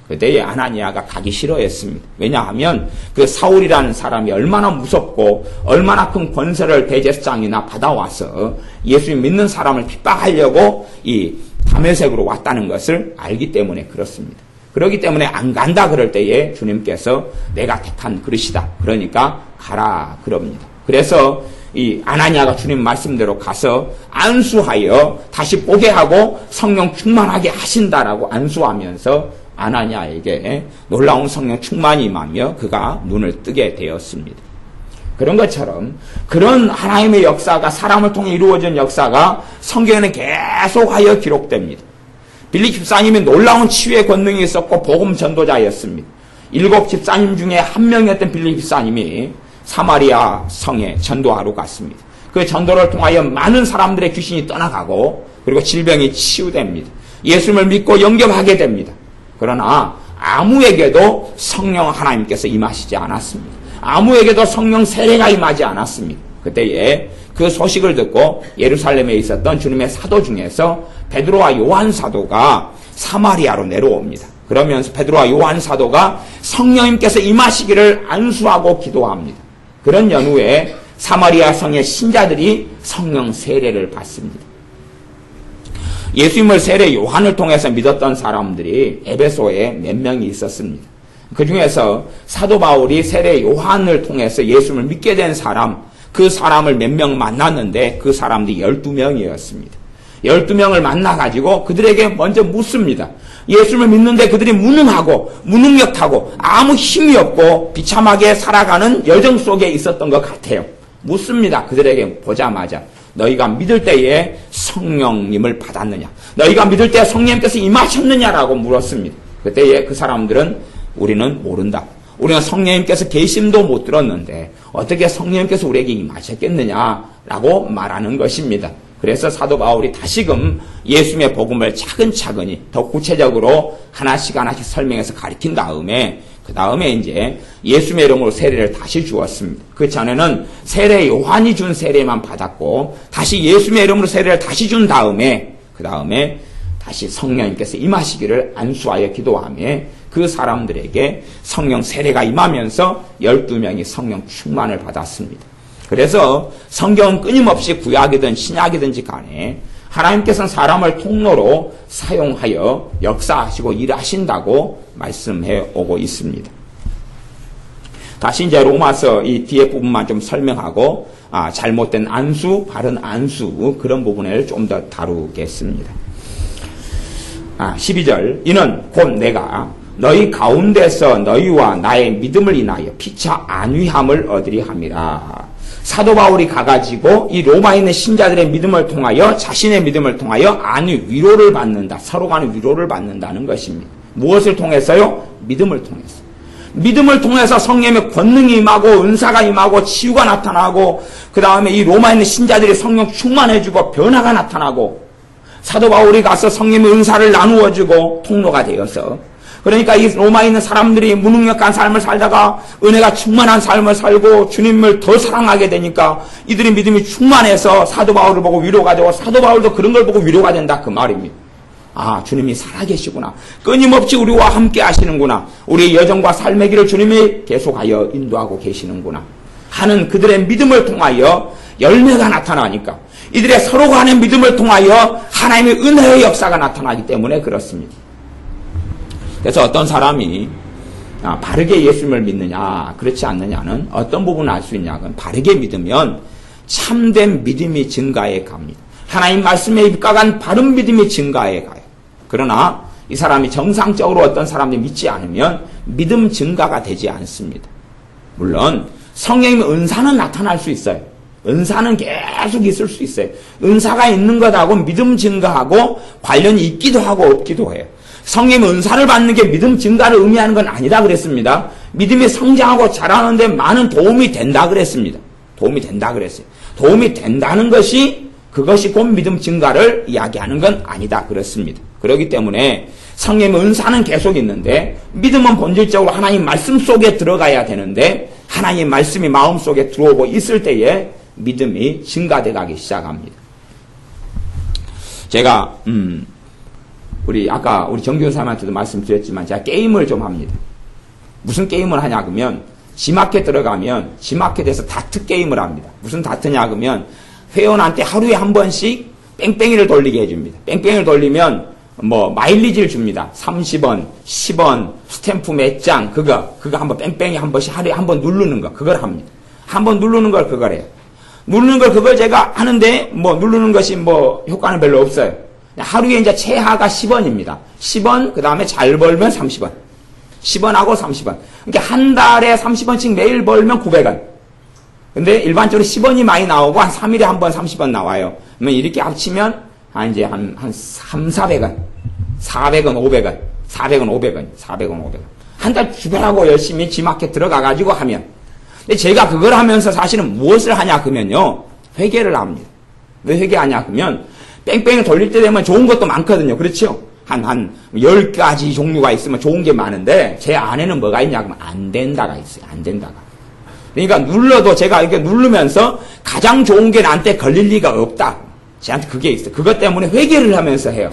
그때에 아나니아가 가기 싫어했습니다. 왜냐하면 그 사울이라는 사람이 얼마나 무섭고 얼마나 큰 권세를 대제사장이나 받아와서 예수님 믿는 사람을 핍박하려고 이 다메섹으로 왔다는 것을 알기 때문에 그렇습니다. 그렇기 때문에 안 간다 그럴 때에 주님께서 내가 택한 그릇이다. 그러니까 가라 그럽니다. 그래서 이 아나니아가 주님 말씀대로 가서 안수하여 다시 보게 하고 성령 충만하게 하신다라고 안수하면서 아나니아에게 놀라운 성령 충만이 임하며 그가 눈을 뜨게 되었습니다. 그런 것처럼 그런 하나님의 역사가 사람을 통해 이루어진 역사가 성경에는 계속하여 기록됩니다. 빌립 집사님이 놀라운 치유의 권능이 있었고 복음 전도자였습니다. 7 집사님 중에 한 명이었던 빌립 집사님이 사마리아 성에 전도하러 갔습니다. 그 전도를 통하여 많은 사람들의 귀신이 떠나가고 그리고 질병이 치유됩니다. 예수님을 믿고 영접하게 됩니다. 그러나 아무에게도 성령 하나님께서 임하시지 않았습니다. 아무에게도 성령 세례가 임하지 않았습니다. 그때에 그 소식을 듣고 예루살렘에 있었던 주님의 사도 중에서 베드로와 요한 사도가 사마리아로 내려옵니다. 그러면서 베드로와 요한 사도가 성령님께서 임하시기를 안수하고 기도합니다. 그런 연후에 사마리아 성의 신자들이 성령 세례를 받습니다. 예수님을 세례 요한을 통해서 믿었던 사람들이 에베소에 몇 명이 있었습니다. 그 중에서 사도 바울이 세례 요한을 통해서 예수님을 믿게 된 사람, 그 사람을 몇 명 만났는데 그 사람들이 12명이었습니다. 12명을 만나가지고 그들에게 먼저 묻습니다. 예수를 믿는데 그들이 무능하고 무능력하고 아무 힘이 없고 비참하게 살아가는 여정 속에 있었던 것 같아요. 묻습니다. 그들에게 보자마자 너희가 믿을 때에 성령님을 받았느냐? 너희가 믿을 때에 성령님께서 임하셨느냐라고 물었습니다. 그때에 그 사람들은 우리는 모른다. 우리는 성령님께서 계심도 못 들었는데 어떻게 성령님께서 우리에게 임하셨겠느냐라고 말하는 것입니다. 그래서 사도 바울이 다시금 예수님의 복음을 차근차근히 더 구체적으로 하나씩 설명해서 가르친 다음에 그 다음에 이제 예수님의 이름으로 세례를 다시 주었습니다. 그 전에는 세례 요한이 준 세례만 받았고 다시 예수님의 이름으로 세례를 다시 준 다음에 그 다음에 다시 성령님께서 임하시기를 안수하여 기도하며 그 사람들에게 성령 세례가 임하면서 12명이 성령 충만을 받았습니다. 그래서 성경은 끊임없이 구약이든 신약이든지 간에 하나님께서는 사람을 통로로 사용하여 역사하시고 일하신다고 말씀해 오고 있습니다. 다시 이제 로마서 이 뒤에 부분만 좀 설명하고 잘못된 안수, 바른 안수 그런 부분을 좀 더 다루겠습니다. 12절 이는 곧 내가 너희 가운데서 너희와 나의 믿음을 인하여 피차 안위함을 얻으리 함이라. 사도 바울이 가가지고 이 로마에 있는 신자들의 믿음을 통하여 자신의 믿음을 통하여 안위 위로를 받는다. 서로 간의 위로를 받는다는 것입니다. 무엇을 통해서요? 믿음을 통해서. 믿음을 통해서 성령의 권능이 임하고 은사가 임하고 치유가 나타나고 그 다음에 이 로마에 있는 신자들이 성령 충만해지고 변화가 나타나고 사도 바울이 가서 성령의 은사를 나누어주고 통로가 되어서 그러니까 이 로마에 있는 사람들이 무능력한 삶을 살다가 은혜가 충만한 삶을 살고 주님을 더 사랑하게 되니까 이들의 믿음이 충만해서 사도 바울을 보고 위로가 되고 사도 바울도 그런 걸 보고 위로가 된다 그 말입니다. 주님이 살아계시구나. 끊임없이 우리와 함께 하시는구나. 우리의 여정과 삶의 길을 주님이 계속하여 인도하고 계시는구나 하는 그들의 믿음을 통하여 열매가 나타나니까 이들의 서로 간의 믿음을 통하여 하나님의 은혜의 역사가 나타나기 때문에 그렇습니다. 그래서 어떤 사람이 바르게 예수님을 믿느냐 그렇지 않느냐는 어떤 부분을 알 수 있냐면 바르게 믿으면 참된 믿음이 증가해 갑니다. 하나님 말씀에 입각한 바른 믿음이 증가해 가요. 그러나 이 사람이 정상적으로 어떤 사람이 믿지 않으면 믿음 증가가 되지 않습니다. 물론 성령님의 은사는 나타날 수 있어요. 은사는 계속 있을 수 있어요. 은사가 있는 것하고 믿음 증가하고 관련이 있기도 하고 없기도 해요. 성령의 은사를 받는 게 믿음 증가를 의미하는 건 아니다 그랬습니다. 믿음이 성장하고 자라는데 많은 도움이 된다 그랬습니다. 도움이 된다 그랬어요. 도움이 된다는 것이 그것이 곧 믿음 증가를 이야기하는 건 아니다 그렇습니다. 그렇기 때문에 성령의 은사는 계속 있는데 믿음은 본질적으로 하나님 말씀 속에 들어가야 되는데 하나님 말씀이 마음속에 들어오고 있을 때에 믿음이 증가돼 가기 시작합니다. 제가 아까 우리 정교사님한테도 말씀드렸지만 제가 게임을 좀 합니다. 무슨 게임을 하냐 그러면 지마켓 들어가면 지마켓에서 다트 게임을 합니다. 무슨 다트냐 그러면 회원한테 하루에 한 번씩 뺑뺑이를 돌리게 해줍니다. 뺑뺑이를 돌리면 마일리지를 줍니다. 30원, 10원, 스탬프 몇 장 그거 한번 뺑뺑이 한 번씩 하루에 한 번 누르는 거 그걸 합니다. 한 번 누르는 걸 그걸 해요. 누르는 걸 그걸 제가 하는데 누르는 것이 효과는 별로 없어요. 하루에 이제 최하가 10원입니다. 10원, 그 다음에 잘 벌면 30원. 10원하고 30원. 그러니까 한 달에 30원씩 매일 벌면 900원. 근데 일반적으로 10원이 많이 나오고 한 3일에 한 번 30원 나와요. 그러면 이렇게 합치면 이제 한 3, 400원. 400원, 500원. 400원, 500원. 400원, 500원. 한 달 주변하고 열심히 지마켓 들어가가지고 하면. 근데 제가 그걸 하면서 사실은 무엇을 하냐 그러면요. 회개를 합니다. 왜 회개하냐 그러면 뺑뺑이 돌릴 때 되면 좋은 것도 많거든요. 그렇죠? 한 10가지 종류가 있으면 좋은 게 많은데 제 안에는 뭐가 있냐 그러면 안 된다가 있어요. 안 된다가. 그러니까 눌러도 제가 이렇게 누르면서 가장 좋은 게 나한테 걸릴 리가 없다. 저한테 그게 있어요. 그것 때문에 회개를 하면서 해요.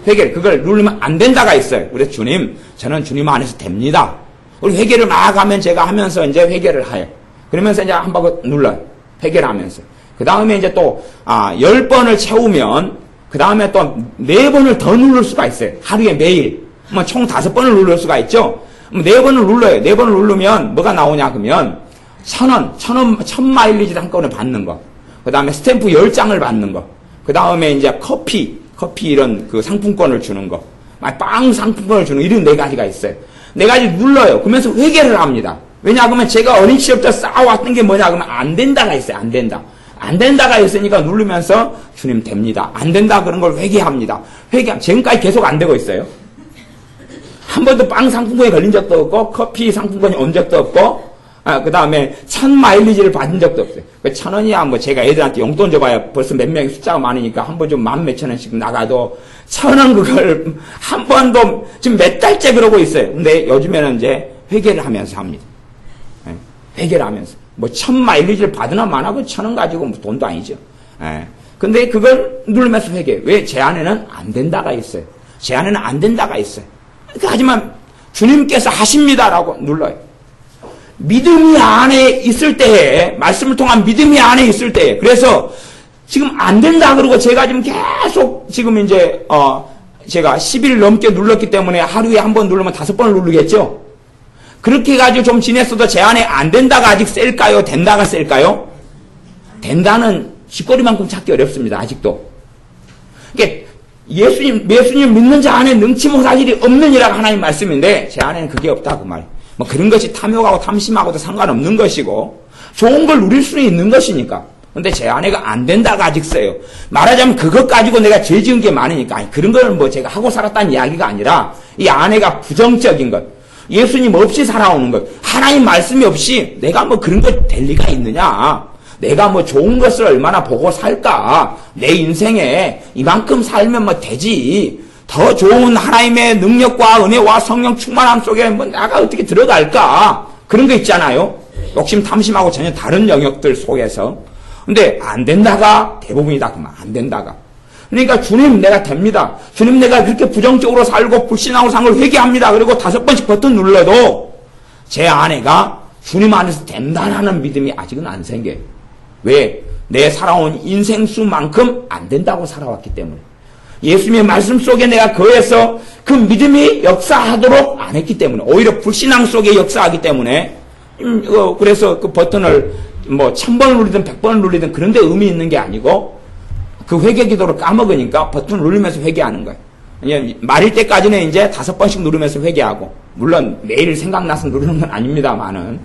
그걸 누르면 안 된다가 있어요. 그래서 주님, 저는 주님 안에서 됩니다. 우리 회개를 막 하면 제가 하면서 이제 회개를 해요. 그러면서 이제 한 번 눌러요. 회개를 하면서. 그 다음에 이제 또, 10번을 채우면, 그 다음에 또 4번을 더 누를 수가 있어요. 하루에 매일. 뭐 총 5번을 누를 수가 있죠. 4번을 눌러요. 4번을 누르면 뭐가 나오냐, 그러면, 1000마일리지를 한꺼번에 받는 거. 그 다음에 스탬프 10장을 받는 거. 그 다음에 이제 커피 이런 그 상품권을 주는 거. 빵 상품권을 주는 이런 4가지가 있어요. 4가지 눌러요. 그러면서 회개를 합니다. 왜냐, 그러면 제가 어린 시절부터 쌓아왔던 게 뭐냐, 그러면 안 된다가 있어요. 안 된다. 안 된다가 있으니까 누르면서 주님 됩니다. 안 된다 그런 걸 회개합니다. 지금까지 계속 안 되고 있어요. 한 번도 빵 상품권에 걸린 적도 없고, 커피 상품권이 온 적도 없고, 그 다음에 1000마일리지를 받은 적도 없어요. 1000원이야, 뭐 제가 애들한테 용돈 줘봐야 벌써 몇 명이 숫자가 많으니까 한 번 좀 10,000몇천 원씩 나가도 1000원 그걸 한 번도 지금 몇 달째 그러고 있어요. 근데 요즘에는 이제 회개를 하면서 합니다. 회개를 하면서. 뭐 1000마일리지를 받으나 마나 그 1000원 가지고 뭐 돈도 아니죠. 근데 그걸 누르면서 회개. 왜? 제 안에는 안 된다가 있어요. 제 안에는 안 된다가 있어요. 하지만 주님께서 하십니다라고 눌러요. 믿음이 안에 있을 때에, 말씀을 통한 믿음이 안에 있을 때에, 그래서 지금 안 된다 그러고 제가 지금 계속 지금 이제, 제가 10일 넘게 눌렀기 때문에 하루에 한 번 누르면 5번을 누르겠죠? 그렇게 해가지고 좀 지냈어도 제 안에 안 된다가 아직 셀까요? 된다가 셀까요? 된다는 쥐꼬리만큼 찾기 어렵습니다, 아직도. 그러니까 예수님 믿는 자 안에 능치 못할 일이 없느니라 하나님 말씀인데, 제 안에는 그게 없다, 그 말이에요. 뭐 그런 것이 탐욕하고 탐심하고도 상관없는 것이고 좋은 걸 누릴 수는 있는 것이니까. 근데 제 아내가 안 된다가 아직 써요. 말하자면 그것 가지고 내가 죄 지은 게 많으니까. 아니, 그런 걸 뭐 제가 하고 살았다는 이야기가 아니라 이 아내가 부정적인 것, 예수님 없이 살아오는 것, 하나님 말씀이 없이 내가 뭐 그런 것 될 리가 있느냐, 내가 뭐 좋은 것을 얼마나 보고 살까, 내 인생에 이만큼 살면 뭐 되지, 더 좋은 하나님의 능력과 은혜와 성령 충만함 속에 뭐 나가 어떻게 들어갈까? 그런 거 있잖아요. 욕심 탐심하고 전혀 다른 영역들 속에서. 근데 안 된다가 대부분이다. 그만 안 된다가. 그러니까 주님 내가 됩니다. 주님 내가 그렇게 부정적으로 살고 불신하고 산 걸 회개합니다. 그리고 5번씩 버튼 눌러도 제 아내가 주님 안에서 된다라는 믿음이 아직은 안 생겨요. 왜? 내 살아온 인생 수만큼 안 된다고 살아왔기 때문에. 예수님의 말씀 속에 내가 거해서 그 믿음이 역사하도록 안 했기 때문에, 오히려 불신앙 속에 역사하기 때문에, 그래서 그 버튼을 뭐 1000번을 누리든 100번을 누리든 그런 데 의미 있는 게 아니고, 그 회개 기도를 까먹으니까 버튼을 누르면서 회개하는 거예요. 말일 때까지는 이제 5번씩 누르면서 회개하고, 물론 매일 생각나서 누르는 건 아닙니다만은,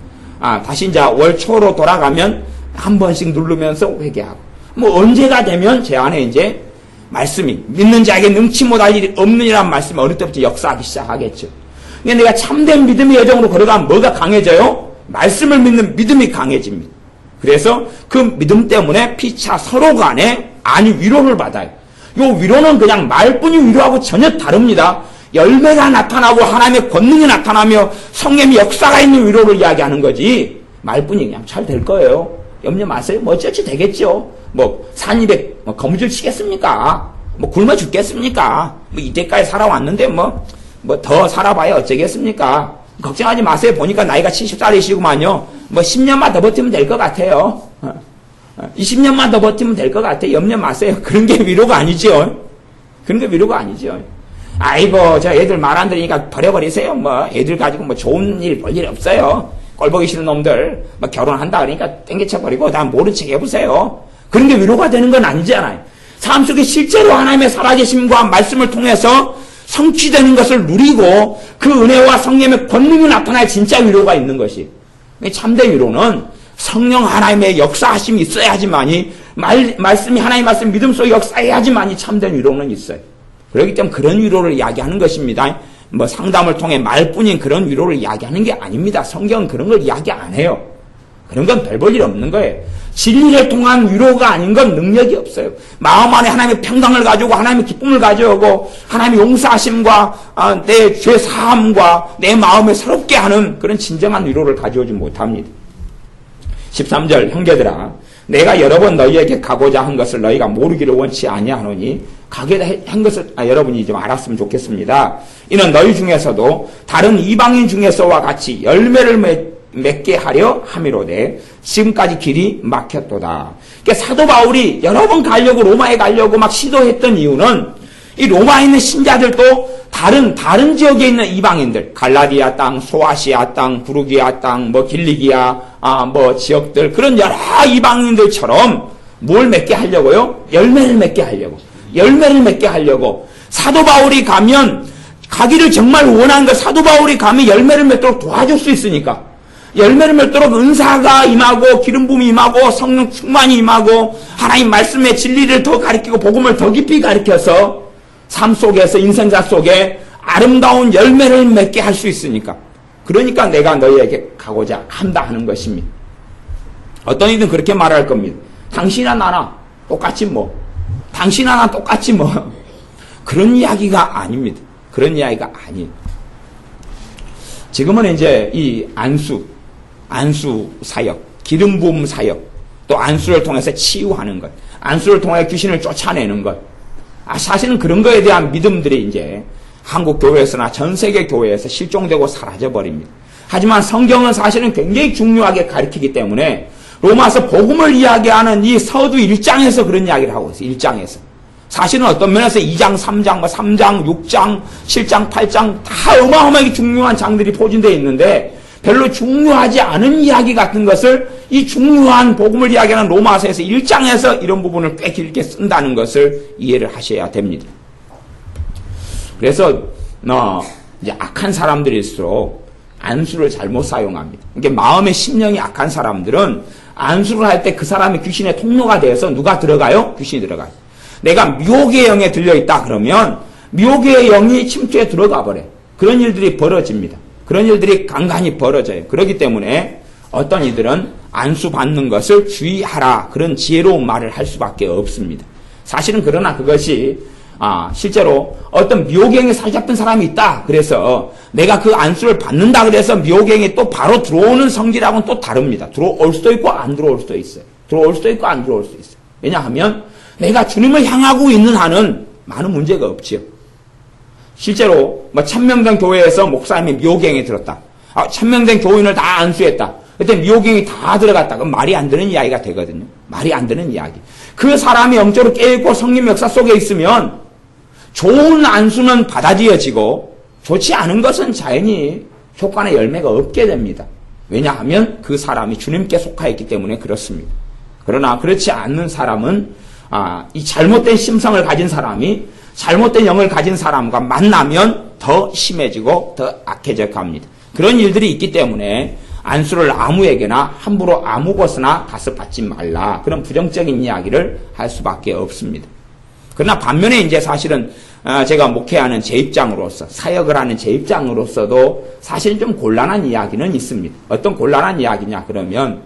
다시 이제 월 초로 돌아가면 한 번씩 누르면서 회개하고, 뭐 언제가 되면 제 안에 이제 말씀이 믿는 자에게 능치 못할 일이 없느니라는 말씀이 어릴 때부터 역사하기 시작하겠죠. 그러니까 내가 참된 믿음의 여정으로 걸어가면 뭐가 강해져요? 말씀을 믿는 믿음이 강해집니다. 그래서 그 믿음 때문에 피차 서로 간에 위로를 받아요. 요 위로는 그냥 말뿐이 위로하고 전혀 다릅니다. 열매가 나타나고 하나님의 권능이 나타나며 성령의 역사가 있는 위로를 이야기하는 거지, 말뿐이 그냥 잘 될 거예요. 염려 마세요. 뭐 어쩔지 되겠죠. 뭐 산입에 거무줄 치겠습니까? 뭐 굶어 죽겠습니까? 뭐 이때까지 살아왔는데 뭐 더 살아봐야 어쩌겠습니까? 걱정하지 마세요. 보니까 나이가 70살이시구만요. 뭐 10년만 더 버티면 될 것 같아요. 20년만 더 버티면 될 것 같아요. 염려 마세요. 그런 게 위로가 아니죠. 그런 게 위로가 아니죠. 아이고, 저 애들 말 안 들으니까 버려버리세요. 뭐 애들 가지고 뭐 좋은 일 볼 일 없어요. 꼴보기 싫은 놈들 뭐 결혼한다 그러니까 땡겨쳐버리고 다 모른 척 해보세요. 그런 게 위로가 되는 건 아니잖아요. 삶 속에 실제로 하나님의 살아계심과 말씀을 통해서 성취되는 것을 누리고 그 은혜와 성령의 권능이 나타나야 진짜 위로가 있는 것이. 참된 위로는 성령 하나님의 역사하심이 있어야지만이, 말씀이 하나님의 말씀 믿음 속에 역사해야지만이 참된 위로는 있어요. 그렇기 때문에 그런 위로를 이야기하는 것입니다. 뭐 상담을 통해 말뿐인 그런 위로를 이야기하는 게 아닙니다. 성경은 그런 걸 이야기 안 해요. 그런 건 별 볼 일 없는 거예요. 진리를 통한 위로가 아닌 건 능력이 없어요. 마음 안에 하나님의 평강을 가지고 하나님의 기쁨을 가져오고 하나님의 용서하심과 내 죄 사함과 내 마음을 새롭게 하는 그런 진정한 위로를 가져오지 못합니다. 13절, 형제들아 내가 여러 번 너희에게 가고자 한 것을 너희가 모르기를 원치 아니하노니 가게 한 것을 여러분이 좀 알았으면 좋겠습니다. 이는 너희 중에서도 다른 이방인 중에서와 같이 열매를 맺게 하려 함이로되 지금까지 길이 막혔도다. 그러니까 사도 바울이 여러 번 가려고 로마에 가려고 막 시도했던 이유는 이 로마에 있는 신자들도 다른 지역에 있는 이방인들, 갈라디아 땅, 소아시아 땅, 부르기아 땅, 길리기아, 지역들, 그런 여러 이방인들처럼 뭘 맺게 하려고요? 열매를 맺게 하려고. 사도 바울이 가기를 정말 원하는 거, 사도 바울이 가면 열매를 맺도록 도와줄 수 있으니까. 열매를 맺도록 은사가 임하고, 기름 부음이 임하고, 성령 충만이 임하고, 하나님 말씀의 진리를 더 가르치고, 복음을 더 깊이 가르쳐서, 삶 속에서, 인생사 속에 아름다운 열매를 맺게 할 수 있으니까. 그러니까 내가 너희에게 가고자 한다 하는 것입니다. 어떤 이든 그렇게 말할 겁니다. 당신이나 나나 똑같이 당신이나 나 똑같이 그런 이야기가 아닙니다. 그런 이야기가 아니에요. 지금은 이제 이 안수 사역, 기름 부음 사역, 또 안수를 통해서 치유하는 것, 안수를 통해 귀신을 쫓아내는 것, 사실은 그런 거에 대한 믿음들이 이제 한국 교회에서나 전 세계 교회에서 실종되고 사라져버립니다. 하지만 성경은 사실은 굉장히 중요하게 가르치기 때문에 로마서 복음을 이야기하는 이 서두 1장에서 그런 이야기를 하고 있어요. 1장에서. 사실은 어떤 면에서 2장, 3장, 3장, 6장, 7장, 8장 다 어마어마하게 중요한 장들이 포진되어 있는데 별로 중요하지 않은 이야기 같은 것을 이 중요한 복음을 이야기하는 로마서에서 1장에서 이런 부분을 꽤 길게 쓴다는 것을 이해를 하셔야 됩니다. 그래서 이제 악한 사람들일수록 안수를 잘못 사용합니다. 그러니까 마음의 심령이 악한 사람들은 안수를 할 때 그 사람이 귀신의 통로가 되어서 누가 들어가요? 귀신이 들어가요. 내가 미혹의 영에 들려있다 그러면 미혹의 영이 침투에 들어가 버려요. 그런 일들이 벌어집니다. 그런 일들이 간간히 벌어져요. 그렇기 때문에 어떤 이들은 안수 받는 것을 주의하라, 그런 지혜로운 말을 할 수밖에 없습니다. 사실은 그러나 그것이 실제로 어떤 미혹행에 사로잡힌 사람이 있다. 그래서 내가 그 안수를 받는다 그래서 미혹행이 또 바로 들어오는 성질하고는 또 다릅니다. 들어올 수도 있고 안 들어올 수도 있어요. 들어올 수도 있고 안 들어올 수도 있어요. 왜냐하면 내가 주님을 향하고 있는 한은 많은 문제가 없지요. 실제로 1000명 교회에서 목사님이 미혹행에 들었다. 1000명 된 교인을 다 안수했다. 그때 미혹행이 다 들어갔다. 그럼 말이 안 되는 이야기가 되거든요. 말이 안 되는 이야기. 그 사람이 영적으로 깨있고 성령 역사 속에 있으면 좋은 안수는 받아들여지고 좋지 않은 것은 자연히 효과나 열매가 없게 됩니다. 왜냐하면 그 사람이 주님께 속하여 있기 때문에 그렇습니다. 그러나 그렇지 않는 사람은 이 잘못된 심성을 가진 사람이 잘못된 영을 가진 사람과 만나면 더 심해지고 더 악해져 갑니다. 그런 일들이 있기 때문에 안수를 아무에게나 함부로 아무 곳이나 가서 받지 말라. 그런 부정적인 이야기를 할 수밖에 없습니다. 그러나 반면에 이제 사실은 제가 목회하는 제 입장으로서, 사역을 하는 제 입장으로서도 사실 좀 곤란한 이야기는 있습니다. 어떤 곤란한 이야기냐 그러면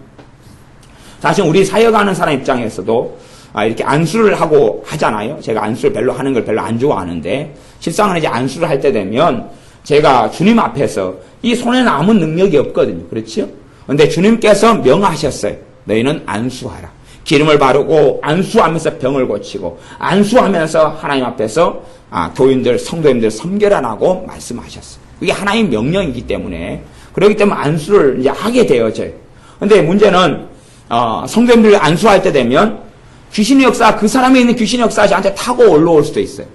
사실 우리 사역하는 사람 입장에서도 이렇게 안수를 하고 하잖아요. 제가 안수를 별로 하는 걸 별로 안 좋아하는데 실상은 이제 안수를 할 때 되면 제가 주님 앞에서 이 손에 남은 능력이 없거든요. 그렇죠? 근데 주님께서 명하셨어요. 너희는 안수하라. 기름을 바르고 안수하면서 병을 고치고 안수하면서 하나님 앞에서 교인들, 성도님들 섬결하라고 말씀하셨어요. 그게 하나님의 명령이기 때문에 그렇기 때문에 안수를 이제 하게 되어져요. 근데 문제는 성도님들 안수할 때 되면 귀신의 역사, 그 사람에 있는 귀신의 역사가 저한테 타고 올라올 수도 있어요.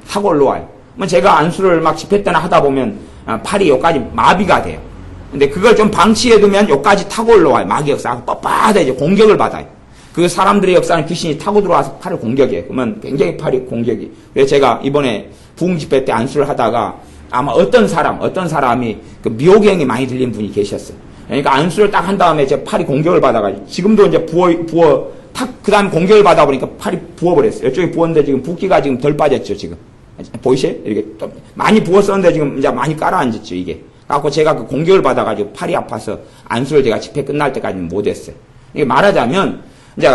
타고 올라와요. 제가 안수를 막 집회 때나 하다 보면 팔이 여기까지 마비가 돼요. 근데 그걸 좀 방치해두면 여기까지 타고 올라와요. 마귀 역사가 뻣뻣하다 이제 공격을 받아요. 그 사람들의 역사는 귀신이 타고 들어와서 팔을 공격해요. 그러면 굉장히 팔이 공격이. 그래서 제가 이번에 부흥 집회 때 안수를 하다가 아마 어떤 사람이 그 미혹행이 많이 들린 분이 계셨어요. 그러니까 안수를 딱 한 다음에 제 팔이 공격을 받아가지고 지금도 이제 그 다음에 공격을 받아보니까 팔이 부어버렸어요. 이쪽에 부었는데 지금 붓기가 지금 덜 빠졌죠, 지금. 보이세요? 이렇게 좀 많이 부었었는데 지금 이제 많이 깔아앉았죠, 이게. 그래갖고 제가 그 공격을 받아가지고 팔이 아파서 안수를 제가 집회 끝날 때까지는 못했어요. 이게 말하자면, 이제,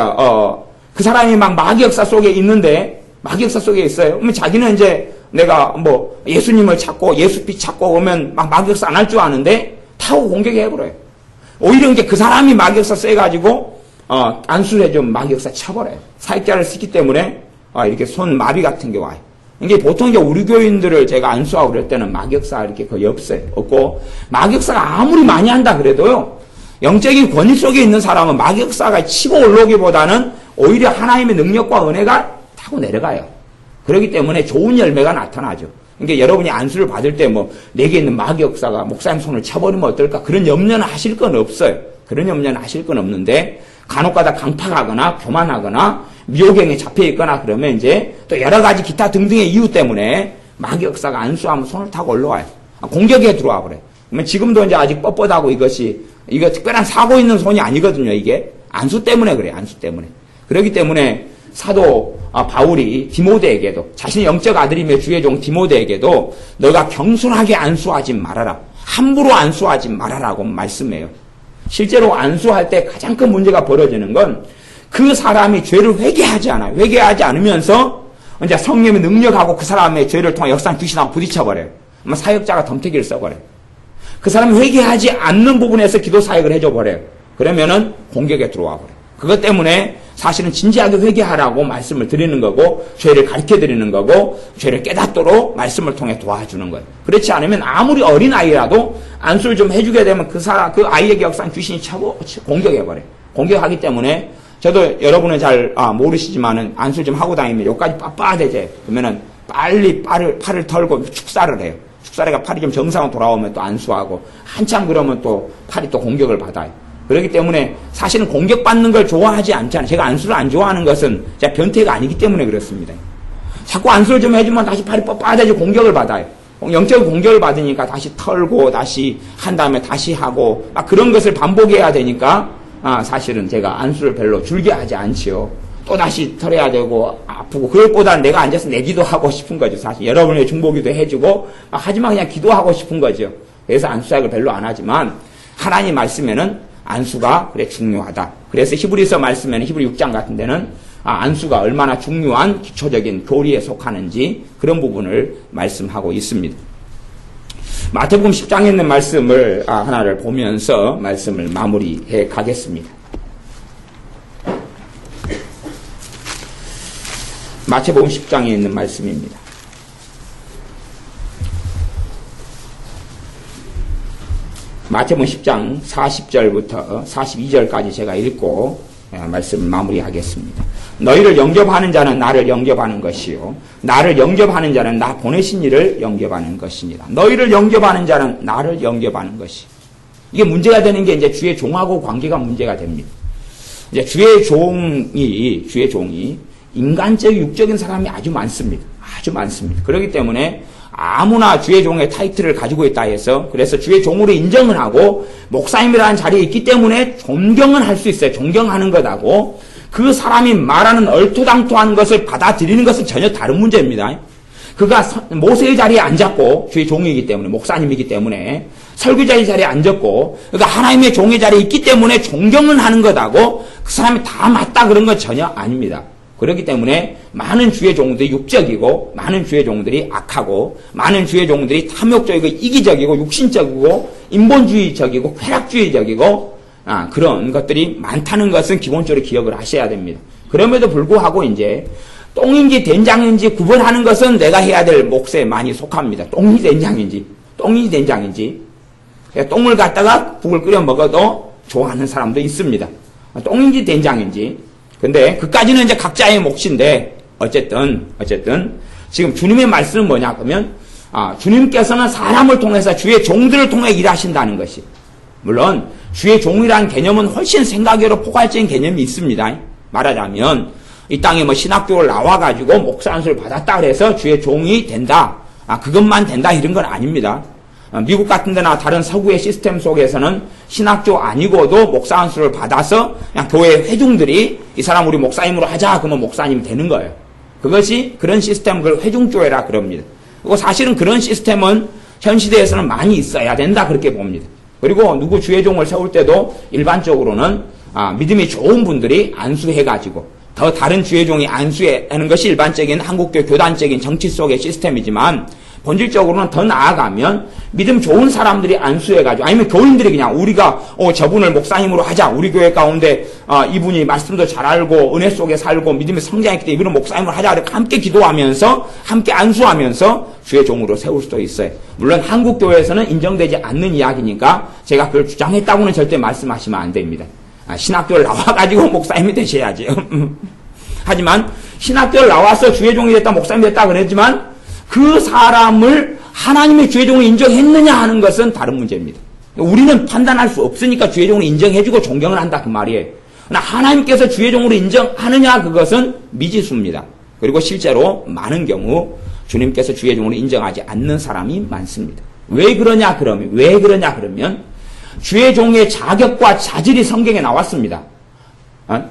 그 사람이 막 마귀 역사 속에 있는데, 마귀 역사 속에 있어요. 그러면 자기는 이제 내가 예수님을 찾고 예수빛 찾고 오면 막 마귀 역사 안 할 줄 아는데, 타고 공격해버려요. 오히려 이제 그 사람이 마귀 역사 써가지고, 안수를 해주면 마귀 역사 쳐버려요. 사역자를 쓰기 때문에, 이렇게 손 마비 같은 게 와요. 이게 보통 이제 우리 교인들을 제가 안수하고 그럴 때는 마격사 이렇게 거의 없고, 마격사가 아무리 많이 한다 그래도요, 영적인 권위 속에 있는 사람은 마격사가 치고 올라오기보다는 오히려 하나님의 능력과 은혜가 타고 내려가요. 그렇기 때문에 좋은 열매가 나타나죠. 그러니까 여러분이 안수를 받을 때 내게 있는 마격사가 목사님 손을 쳐버리면 어떨까? 그런 염려는 하실 건 없어요. 그런 염려는 하실 건 없는데, 간혹가다 강팍하거나 교만하거나 미혹행에 잡혀있거나 그러면 이제 또 여러 가지 기타 등등의 이유 때문에 마격사가 안수하면 손을 타고 올라와요. 공격에 들어와 버려요. 그러면 지금도 이제 아직 뻣뻣하고 이거 특별한 사고 있는 손이 아니거든요, 이게. 안수 때문에 그래요, 안수 때문에. 그렇기 때문에 사도 바울이 디모데에게도, 자신의 영적 아들이며 주의 종 디모데에게도 너가 경솔하게 안수하지 말아라. 함부로 안수하지 말아라고 말씀해요. 실제로 안수할 때 가장 큰 문제가 벌어지는 건 그 사람이 죄를 회개하지 않아요. 회개하지 않으면서 이제 성령의 능력하고 그 사람의 죄를 통해 역사한 귀신하고 부딪혀버려요. 아마 사역자가 덤태기를 써버려요. 그 사람이 회개하지 않는 부분에서 기도 사역을 해줘버려요. 그러면은 공격에 들어와 버려요. 그것 때문에 사실은 진지하게 회개하라고 말씀을 드리는 거고, 죄를 가르쳐 드리는 거고, 죄를 깨닫도록 말씀을 통해 도와주는 거예요. 그렇지 않으면 아무리 어린 아이라도 안수를 좀 해주게 되면 그 아이에게 역사한 귀신이 차고 공격해버려요. 공격하기 때문에 저도 여러분은 잘 모르시지만은 안수를 좀 하고 다니면 여기까지 빳빳해져요. 그러면은 빨리 팔을 털고 축사를 해요. 축사래가 팔이 좀 정상으로 돌아오면 또 안수하고, 한참 그러면 또 팔이 또 공격을 받아요. 그렇기 때문에 사실은 공격받는 걸 좋아하지 않잖아요. 제가 안수를 안 좋아하는 것은 제가 변태가 아니기 때문에 그렇습니다. 자꾸 안수를 좀 해주면 다시 팔이 뻣뻣해지고 공격을 받아요. 영적인 공격을 받으니까 다시 털고 다시 한 다음에 다시 하고 그런 것을 반복해야 되니까 사실은 제가 안수를 별로 즐겨하지 않지요. 또 다시 털어야 되고 아프고, 그것보다는 내가 앉아서 내 기도하고 싶은 거죠. 사실 여러분의 중보기도 해주고 하지만 그냥 기도하고 싶은 거죠. 그래서 안수학을 별로 안 하지만 하나님 말씀에는 안수가 그래 중요하다. 그래서 히브리서 말씀에는 히브리 6장 같은 데는 안수가 얼마나 중요한 기초적인 교리에 속하는지 그런 부분을 말씀하고 있습니다. 마태복음 10장에 있는 말씀을 하나를 보면서 말씀을 마무리해 가겠습니다. 마태복음 10장에 있는 말씀입니다. 마태복음 10장 40절부터 42절까지 제가 읽고 말씀을 마무리하겠습니다. 너희를 영접하는 자는 나를 영접하는 것이요, 나를 영접하는 자는 나 보내신 이를 영접하는 것이니라. 너희를 영접하는 자는 나를 영접하는 것이. 이게 문제가 되는 게 이제 주의 종하고 관계가 문제가 됩니다. 이제 주의 종이 인간적, 육적인 사람이 아주 많습니다. 아주 많습니다. 그렇기 때문에 아무나 주의 종의 타이틀을 가지고 있다 해서, 그래서 주의 종으로 인정을 하고 목사님이라는 자리에 있기 때문에 존경은 할 수 있어요. 존경하는 것하고 그 사람이 말하는 얼토당토한 것을 받아들이는 것은 전혀 다른 문제입니다. 그가 모세의 자리에 앉았고, 주의 종이기 때문에, 목사님이기 때문에 설교자의 자리에 앉았고, 그러니까 하나님의 종의 자리에 있기 때문에 존경은 하는 것하고 그 사람이 다 맞다 그런 건 전혀 아닙니다. 그렇기 때문에 많은 주의 종들이 육적이고, 많은 주의 종들이 악하고, 많은 주의 종들이 탐욕적이고 이기적이고 육신적이고 인본주의적이고 쾌락주의적이고 그런 것들이 많다는 것은 기본적으로 기억을 하셔야 됩니다. 그럼에도 불구하고 이제 똥인지 된장인지 구분하는 것은 내가 해야 될 몫에 많이 속합니다. 똥이 된장인지 똥을 갖다가 국을 끓여 먹어도 좋아하는 사람도 있습니다. 똥인지 된장인지. 근데 그까지는 이제 각자의 몫인데 어쨌든 지금 주님의 말씀은 뭐냐 그러면 주님께서는 사람을 통해서 주의 종들을 통해 일하신다는 것이, 물론 주의 종이라는 개념은 훨씬 생각외로 포괄적인 개념이 있습니다. 말하자면 이 땅에 신학교를 나와가지고 목사 안수를 받았다 그래서 주의 종이 된다, 그것만 된다 이런 건 아닙니다. 미국 같은 데나 다른 서구의 시스템 속에서는 신학교 아니고도 목사 안수를 받아서 그냥 교회 회중들이 이 사람 우리 목사님으로 하자 그러면 목사님이 되는 거예요. 그것이 그런 시스템, 그걸 회중교회라 그럽니다. 그리고 사실은 그런 시스템은 현 시대에서는 많이 있어야 된다 그렇게 봅니다. 그리고 누구 주의 종을 세울 때도 일반적으로는 믿음이 좋은 분들이 안수해가지고 더 다른 주의 종이 안수하는 것이 일반적인 한국교 교단적인 정치 속의 시스템이지만, 본질적으로는 더 나아가면 믿음 좋은 사람들이 안수해가지고 아니면 교인들이 그냥 우리가 저분을 목사님으로 하자. 우리 교회 가운데 이분이 말씀도 잘 알고 은혜 속에 살고 믿음의 성장했기 때문에 이분을 목사님으로 하자. 그렇게 함께 기도하면서 함께 안수하면서 주의 종으로 세울 수도 있어요. 물론 한국 교회에서는 인정되지 않는 이야기니까 제가 그걸 주장했다고는 절대 말씀하시면 안 됩니다. 신학교를 나와가지고 목사님이 되셔야죠. 하지만 신학교를 나와서 주의 종이 됐다 목사님이 됐다 그랬지만 그 사람을 하나님의 주의 종으로 인정했느냐 하는 것은 다른 문제입니다. 우리는 판단할 수 없으니까 주의 종으로 인정해주고 존경을 한다 그 말이에요. 그러나 하나님께서 주의 종으로 인정하느냐 그것은 미지수입니다. 그리고 실제로 많은 경우 주님께서 주의 종으로 인정하지 않는 사람이 많습니다. 왜 그러냐 그러면 주의 종의 자격과 자질이 성경에 나왔습니다.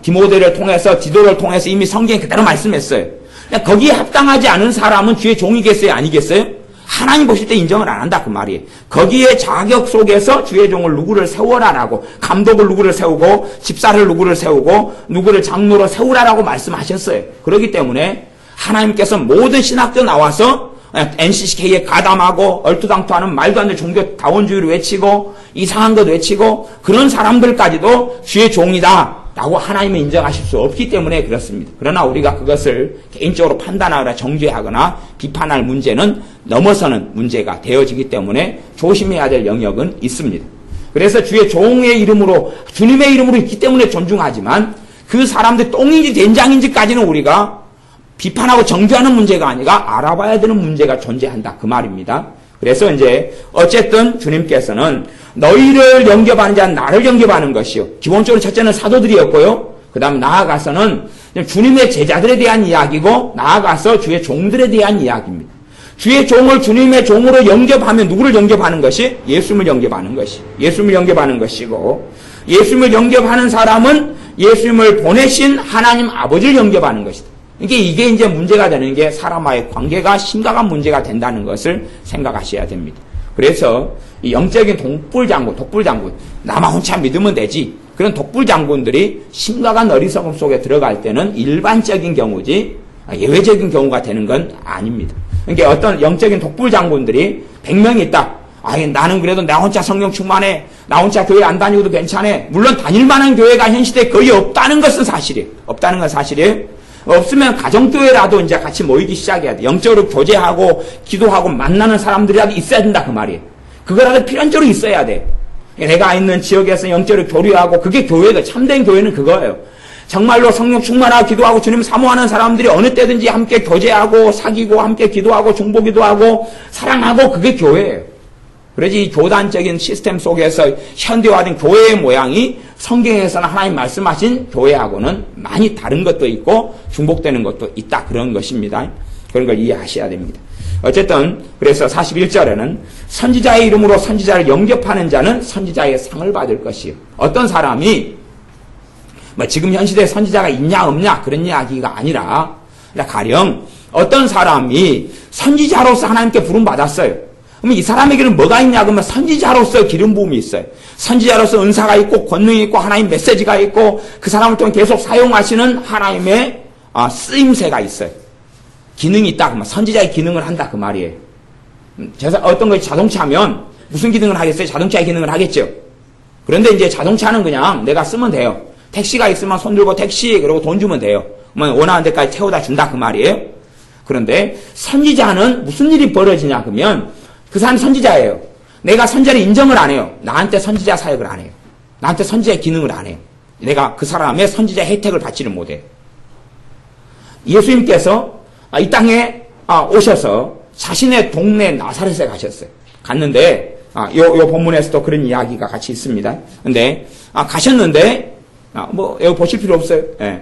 디모데를 통해서 디도를 통해서 이미 성경에 그대로 말씀했어요. 거기에 합당하지 않은 사람은 주의 종이겠어요? 아니겠어요? 하나님 보실 때 인정을 안 한다 그 말이에요. 거기에 자격 속에서 주의 종을 누구를 세워라라고 감독을 누구를 세우고 집사를 누구를 세우고 누구를 장로로 세우라라고 말씀하셨어요. 그렇기 때문에 하나님께서 모든 신학교 나와서 NCCK에 가담하고 얼토당토하는 말도 안 되는 종교 다원주의를 외치고 이상한 것 외치고 그런 사람들까지도 주의 종이다 라고 하나님은 인정하실 수 없기 때문에 그렇습니다. 그러나 우리가 그것을 개인적으로 판단하거나 정죄하거나 비판할 문제는 넘어서는 문제가 되어지기 때문에 조심해야 될 영역은 있습니다. 그래서 주의 종의 이름으로 주님의 이름으로 있기 때문에 존중하지만 그 사람들 똥인지 된장인지까지는 우리가 비판하고 정죄하는 문제가 아니라 알아봐야 되는 문제가 존재한다 그 말입니다. 그래서 이제 어쨌든 주님께서는 너희를 영접하는 자는 나를 영접하는 것이요. 기본적으로 첫째는 사도들이었고요. 그 다음 나아가서는 주님의 제자들에 대한 이야기고 나아가서 주의 종들에 대한 이야기입니다. 주의 종을 주님의 종으로 영접하면 누구를 영접하는 것이? 예수님을 영접하는 것이. 예수님을 영접하는 것이고 예수님을 영접하는 사람은 예수님을 보내신 하나님 아버지를 영접하는 것이다. 이게 이제 문제가 되는 게 사람과의 관계가 심각한 문제가 된다는 것을 생각하셔야 됩니다. 그래서 이 영적인 독불장군, 나만 혼자 믿으면 되지. 그런 독불장군들이 심각한 어리석음 속에 들어갈 때는 일반적인 경우지 예외적인 경우가 되는 건 아닙니다. 그러니까 어떤 영적인 독불장군들이 100명이 있다. 나는 그래도 나 혼자 성령 충만해. 나 혼자 교회 안 다니고도 괜찮아. 물론 다닐 만한 교회가 현 시대에 거의 없다는 것은 사실이에요. 없다는 건 사실이에요. 없으면 가정교회라도 이제 같이 모이기 시작해야 돼. 영적으로 교제하고 기도하고 만나는 사람들이라도 있어야 된다 그 말이에요. 그거라도 필연적으로 있어야 돼. 내가 있는 지역에서 영적으로 교류하고 그게 교회다. 참된 교회는 그거예요. 정말로 성령 충만하고 기도하고 주님 사모하는 사람들이 어느 때든지 함께 교제하고 사귀고 함께 기도하고 중보기도하고 사랑하고 그게 교회예요. 그래서 이 교단적인 시스템 속에서 현대화된 교회의 모양이 성경에서는 하나님 말씀하신 교회하고는 많이 다른 것도 있고 중복되는 것도 있다. 그런 것입니다. 그런 걸 이해하셔야 됩니다. 어쨌든 그래서 41절에는 선지자의 이름으로 선지자를 영접하는 자는 선지자의 상을 받을 것이요. 어떤 사람이 지금 현 시대에 선지자가 있냐 없냐 그런 이야기가 아니라 가령 어떤 사람이 선지자로서 하나님께 부름받았어요. 그럼 이 사람에게는 뭐가 있냐 그러면 선지자로서 기름 부음이 있어요. 선지자로서 은사가 있고 권능이 있고 하나님 메시지가 있고 그 사람을 통해 계속 사용하시는 하나님의 쓰임새가 있어요. 기능이 있다 그러면 선지자의 기능을 한다 그 말이에요. 어떤 것이 자동차면 무슨 기능을 하겠어요? 자동차의 기능을 하겠죠. 그런데 이제 자동차는 그냥 내가 쓰면 돼요. 택시가 있으면 손 들고 택시 그리고 돈 주면 돼요. 그러면 원하는 데까지 태워다 준다 그 말이에요. 그런데 선지자는 무슨 일이 벌어지냐 그러면 그 사람이 선지자예요. 내가 선지자를 인정을 안 해요. 나한테 선지자 사역을 안 해요. 나한테 선지자의 기능을 안 해요. 내가 그 사람의 선지자 혜택을 받지를 못해요. 예수님께서 이 땅에 오셔서 자신의 동네 나사렛에 가셨어요. 갔는데 요 본문에서도 그런 이야기가 같이 있습니다. 근데 가셨는데 여기 보실 필요 없어요. 예.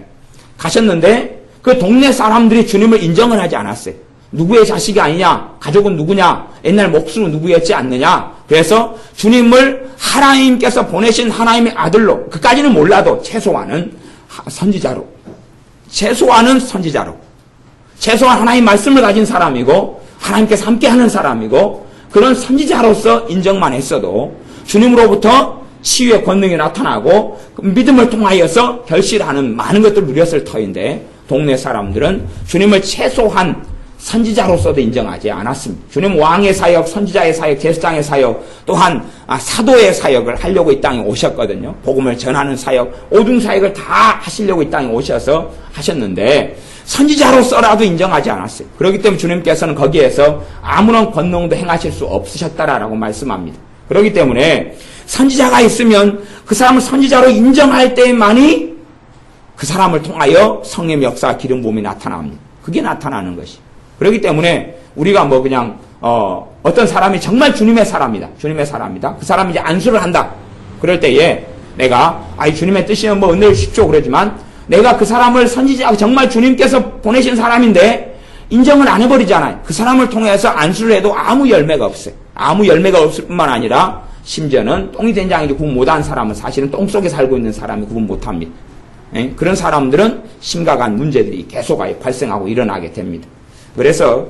가셨는데 그 동네 사람들이 주님을 인정을 하지 않았어요. 누구의 자식이 아니냐? 가족은 누구냐? 옛날 목수는 누구였지 않느냐? 그래서 주님을 하나님께서 보내신 하나님의 아들로, 그까지는 몰라도 최소한은 선지자로, 최소한 하나님 말씀을 가진 사람이고 하나님께서 함께하는 사람이고 그런 선지자로서 인정만 했어도 주님으로부터 치유의 권능이 나타나고 믿음을 통하여서 결실하는 많은 것들을 누렸을 터인데 동네 사람들은 주님을 최소한 선지자로서도 인정하지 않았습니다. 주님 왕의 사역, 선지자의 사역, 제사장의 사역, 또한 사도의 사역을 하려고 이 땅에 오셨거든요. 복음을 전하는 사역, 오중 사역을 다 하시려고 이 땅에 오셔서 하셨는데 선지자로서라도 인정하지 않았어요. 그렇기 때문에 주님께서는 거기에서 아무런 권능도 행하실 수 없으셨다라고 말씀합니다. 그렇기 때문에 선지자가 있으면 그 사람을 선지자로 인정할 때만이 그 사람을 통하여 성령의 역사, 기름 부음이 나타납니다. 그게 나타나는 것이. 그렇기 때문에 우리가 그냥 어떤 사람이 정말 주님의 사람이다. 그 사람이 이제 안수를 한다. 그럴 때에 내가 주님의 뜻이면 은혜를 주십시오 그러지만 내가 그 사람을 선지자, 정말 주님께서 보내신 사람인데 인정을 안 해버리잖아요. 그 사람을 통해서 안수를 해도 아무 열매가 없어요. 아무 열매가 없을 뿐만 아니라 심지어는 똥이 된장인지 구분 못한 사람은 사실은 똥 속에 살고 있는 사람이 구분 못합니다. 그런 사람들은 심각한 문제들이 계속 발생하고 일어나게 됩니다. 그래서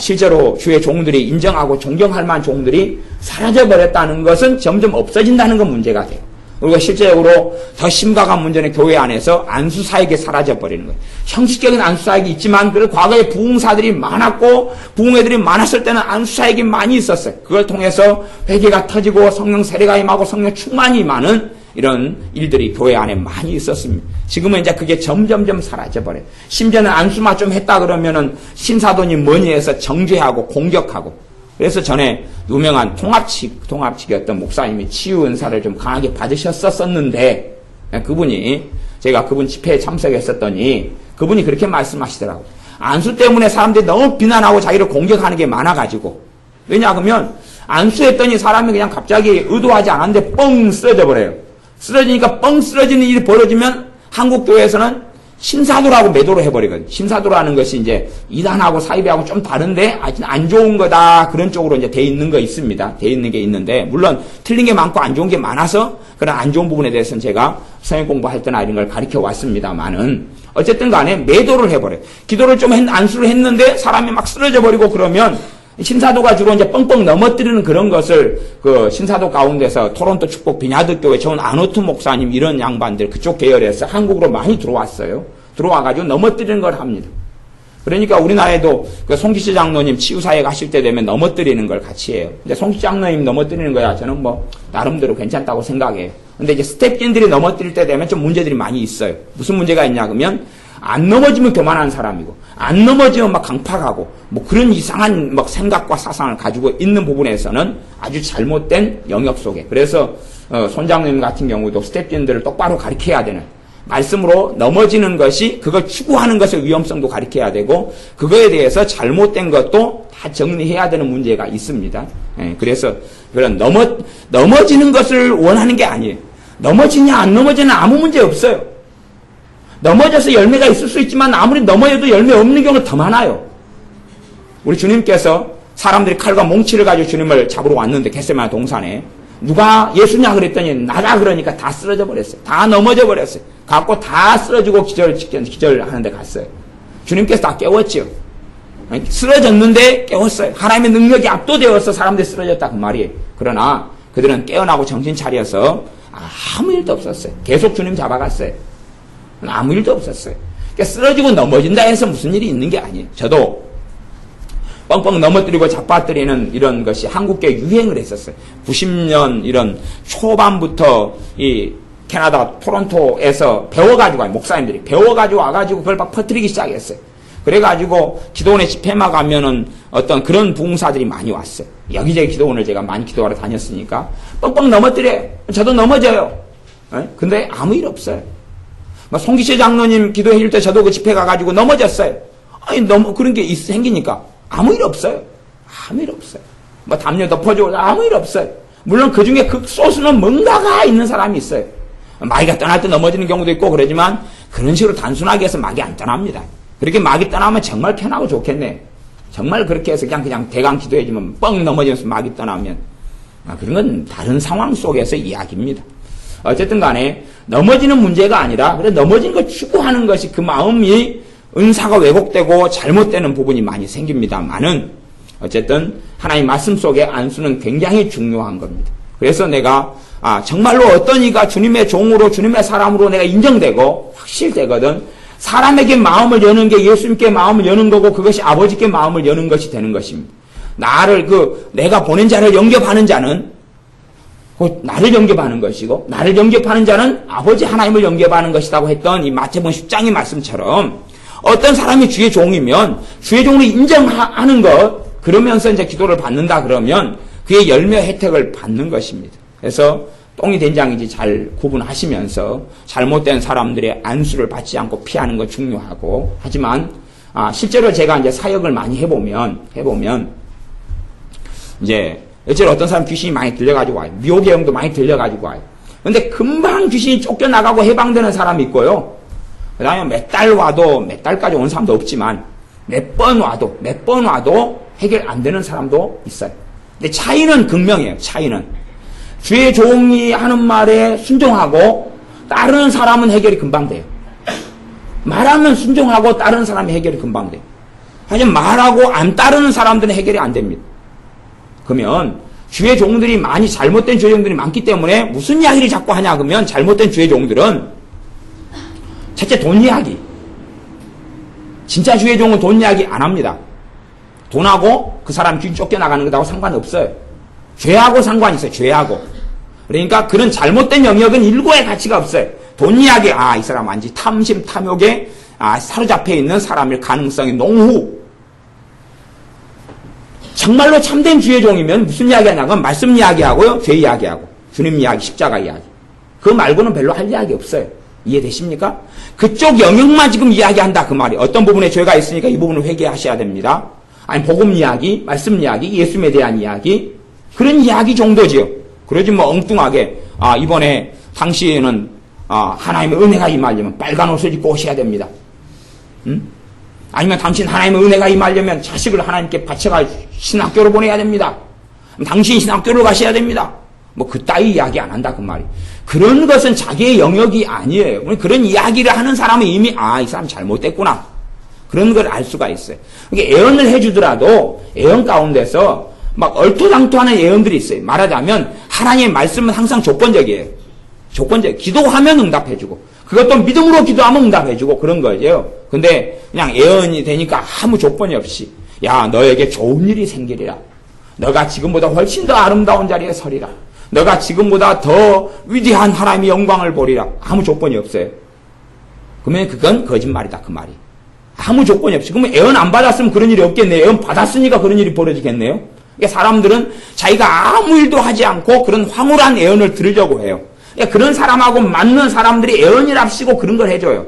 실제로 주의 종들이 인정하고 존경할 만한 종들이 사라져버렸다는 것은 점점 없어진다는 건 문제가 돼요. 그리고 실제적으로 더 심각한 문제는 교회 안에서 안수사역이 사라져버리는 거예요. 형식적인 안수사역이 있지만 과거에 부흥사들이 많았고 부흥회들이 많았을 때는 안수사역이 많이 있었어요. 그걸 통해서 회개가 터지고 성령 세례가 임하고 성령 충만이 많은 이런 일들이 교회 안에 많이 있었습니다. 지금은 이제 그게 점점점 사라져버려요. 심지어는 안수만 좀 했다 그러면은 신사돈이 뭐니 해서 정죄하고 공격하고. 그래서 전에 유명한 통합측의 목사님이 치유 은사를 좀 강하게 받으셨었는데 그분이 제가 그분 집회에 참석했었더니 그분이 그렇게 말씀하시더라고요. 안수 때문에 사람들이 너무 비난하고 자기를 공격하는 게 많아가지고 왜냐하면 안수했더니 사람이 그냥 갑자기 의도하지 않았는데 뻥 쓰러져 버려요. 쓰러지니까 뻥 쓰러지는 일이 벌어지면 한국 교회에서는 신사도라고 매도를 해버리거든요. 신사도라는 것이 이제 이단하고 사이비하고 좀 다른데 아직 안 좋은 거다 그런 쪽으로 이제 돼 있는 거 있습니다. 돼 있는 게 있는데 물론 틀린 게 많고 안 좋은 게 많아서 그런 안 좋은 부분에 대해서는 제가 성경 공부할 때나 이런 걸 가르쳐 왔습니다만은 어쨌든 간에 매도를 해버려요. 기도를 좀 안수를 했는데 사람이 막 쓰러져 버리고 그러면 신사도가 주로 이제 뻥뻥 넘어뜨리는 그런 것을 그 신사도 가운데서 토론토 축복 비냐드 교회 좋은 아노트 목사님 이런 양반들 그쪽 계열에서 한국으로 많이 들어왔어요. 들어와가지고 넘어뜨리는 걸 합니다. 그러니까 우리나라에도 그 송기시 장로님 치유사역 하실 때 되면 넘어뜨리는 걸 같이 해요. 근데 송기시 장로님 넘어뜨리는 거야 저는 나름대로 괜찮다고 생각해요. 근데 이제 스태프진들이 넘어뜨릴 때 되면 좀 문제들이 많이 있어요. 무슨 문제가 있냐 그러면 안 넘어지면 교만한 사람이고 안 넘어지면 막 강팍하고 그런 이상한 생각과 사상을 가지고 있는 부분에서는 아주 잘못된 영역 속에 그래서 손장님 같은 경우도 스태프진들을 똑바로 가르쳐야 되는 말씀으로 넘어지는 것이 그걸 추구하는 것의 위험성도 가르쳐야 되고 그거에 대해서 잘못된 것도 다 정리해야 되는 문제가 있습니다. 그래서 그런 넘어지는 것을 원하는 게 아니에요. 넘어지냐 안 넘어지냐 아무 문제 없어요. 넘어져서 열매가 있을 수 있지만 아무리 넘어져도 열매 없는 경우가 더 많아요. 우리 주님께서 사람들이 칼과 몽치를 가지고 주님을 잡으러 왔는데 겟세마네 동산에 누가 예수냐 그랬더니 나다 그러니까 다 쓰러져 버렸어요. 다 넘어져 버렸어요. 갖고 다 쓰러지고 기절하는 데 갔어요. 주님께서 다 깨웠죠. 쓰러졌는데 깨웠어요. 하나님의 능력이 압도되어서 사람들이 쓰러졌다 그 말이에요. 그러나 그들은 깨어나고 정신 차려서 아무 일도 없었어요. 계속 주님 잡아갔어요. 아무 일도 없었어요. 그러니까 쓰러지고 넘어진다 해서 무슨 일이 있는 게 아니에요. 저도 뻥뻥 넘어뜨리고 잡아뜨리는 이런 것이 한국교회 유행을 했었어요. 90년 이런 초반부터 이 캐나다 토론토에서 배워가지고 목사님들이 배워가지고 와가지고 그걸 막 퍼뜨리기 시작했어요. 그래가지고 기도원에 집회만 가면은 어떤 그런 부흥사들이 많이 왔어요. 여기저기 기도원을 제가 많이 기도하러 다녔으니까 뻥뻥 넘어뜨려요. 저도 넘어져요. 근데 아무 일 없어요. 송기시 장로님 기도해 줄 때 저도 그 집회 가가지고 넘어졌어요. 그런 게 생기니까 아무 일 없어요. 아무 일 없어요. 담요 덮어주고 아무 일 없어요. 물론 그 중에 극소수는 뭔가가 있는 사람이 있어요. 마귀가 떠날 때 넘어지는 경우도 있고 그러지만 그런 식으로 단순하게 해서 마귀 안 떠납니다. 그렇게 마귀 떠나면 정말 편하고 좋겠네. 정말 그렇게 해서 그냥 대강 기도해주면 뻥 넘어지면서 마귀 떠나면 그런 건 다른 상황 속에서 이야기입니다. 어쨌든 간에 넘어지는 문제가 아니라 그래 넘어진 걸 추구하는 것이 그 마음이 은사가 왜곡되고 잘못되는 부분이 많이 생깁니다만은 어쨌든 하나님 말씀 속에 안수는 굉장히 중요한 겁니다. 그래서 내가 정말로 어떤 이가 주님의 종으로 주님의 사람으로 내가 인정되고 확실되거든 사람에게 마음을 여는 게 예수님께 마음을 여는 거고 그것이 아버지께 마음을 여는 것이 되는 것입니다. 내가 보낸 자를 영접하는 자는 나를 영접하는 것이고 나를 영접하는 자는 아버지 하나님을 영접하는 것이라고 했던 이 마태복음 10장의 말씀처럼 어떤 사람이 주의 종이면 주의 종을 인정하는 것 그러면서 이제 기도를 받는다 그러면 그의 열매 혜택을 받는 것입니다. 그래서 똥이 된장인지 잘 구분하시면서 잘못된 사람들의 안수를 받지 않고 피하는 것 중요하고 하지만 실제로 제가 이제 사역을 많이 해보면 이제 어쨌든 어떤 사람 귀신이 많이 들려가지고 와요. 미혹의 영도 많이 들려가지고 와요. 근데 금방 귀신이 쫓겨나가고 해방되는 사람이 있고요. 그 다음에 몇 달까지 온 사람도 없지만 몇 번 와도 해결 안 되는 사람도 있어요. 근데 차이는 극명해요. 차이는. 주의 종이 하는 말에 순종하고 따르는 사람은 해결이 금방 돼요. 말하면 순종하고 따르는 사람이 해결이 금방 돼요. 하지만 말하고 안 따르는 사람들은 해결이 안 됩니다. 그러면 주의 종들이 잘못된 주의 종들이 많기 때문에 무슨 이야기를 자꾸 하냐 그러면 잘못된 주의 종들은 첫째 돈 이야기. 진짜 주의 종은 돈 이야기 안 합니다. 돈하고 그 사람 귀신 쫓겨나가는 것하고 상관없어요. 죄하고 상관이 있어요. 죄하고. 그러니까 그런 잘못된 영역은 일고의 가치가 없어요. 돈 이야기, 이 사람 완전히 탐심, 탐욕에 사로잡혀 있는 사람일 가능성이 농후. 정말로 참된 주의 종이면 무슨 이야기 하냐면 말씀 이야기하고요. 죄 이야기하고 주님 이야기, 십자가 이야기. 그거 말고는 별로 할 이야기 없어요. 이해되십니까? 그쪽 영역만 지금 이야기한다 그 말이. 어떤 부분에 죄가 있으니까 이 부분을 회개하셔야 됩니다. 아니 복음 이야기, 말씀 이야기, 예수님에 대한 이야기 그런 이야기 정도지요. 그러지 뭐 엉뚱하게 이번에 당신은 하나님의 은혜가 임하려면 빨간 옷을 입고 오셔야 됩니다. 아니면 당신 하나님의 은혜가 임하려면 자식을 하나님께 바쳐가 신학교로 보내야 됩니다. 당신 신학교를 가셔야 됩니다. 뭐 그따위 이야기 안 한다 그 말이. 그런 것은 자기의 영역이 아니에요. 그런 이야기를 하는 사람은 이미 이 사람 잘못됐구나. 그런 걸 알 수가 있어요. 그러니까 예언을 해주더라도 예언 가운데서 막 얼토당토하는 예언들이 있어요. 말하자면 하나님의 말씀은 항상 조건적이에요. 조건적. 기도하면 응답해주고 그것도 믿음으로 기도하면 응답해주고 그런 거죠. 근데 그냥 예언이 되니까 아무 조건이 없이 너에게 좋은 일이 생기리라. 너가 지금보다 훨씬 더 아름다운 자리에 서리라. 너가 지금보다 더 위대한 하나님의 영광을 보리라. 아무 조건이 없어요. 그러면 그건 거짓말이다 그 말이. 아무 조건이 없이. 그러면 예언 안 받았으면 그런 일이 없겠네요. 예언 받았으니까 그런 일이 벌어지겠네요. 그러니까 사람들은 자기가 아무 일도 하지 않고 그런 황홀한 예언을 들으려고 해요. 그러니까 그런 사람하고 맞는 사람들이 예언이랍시고 그런 걸 해줘요.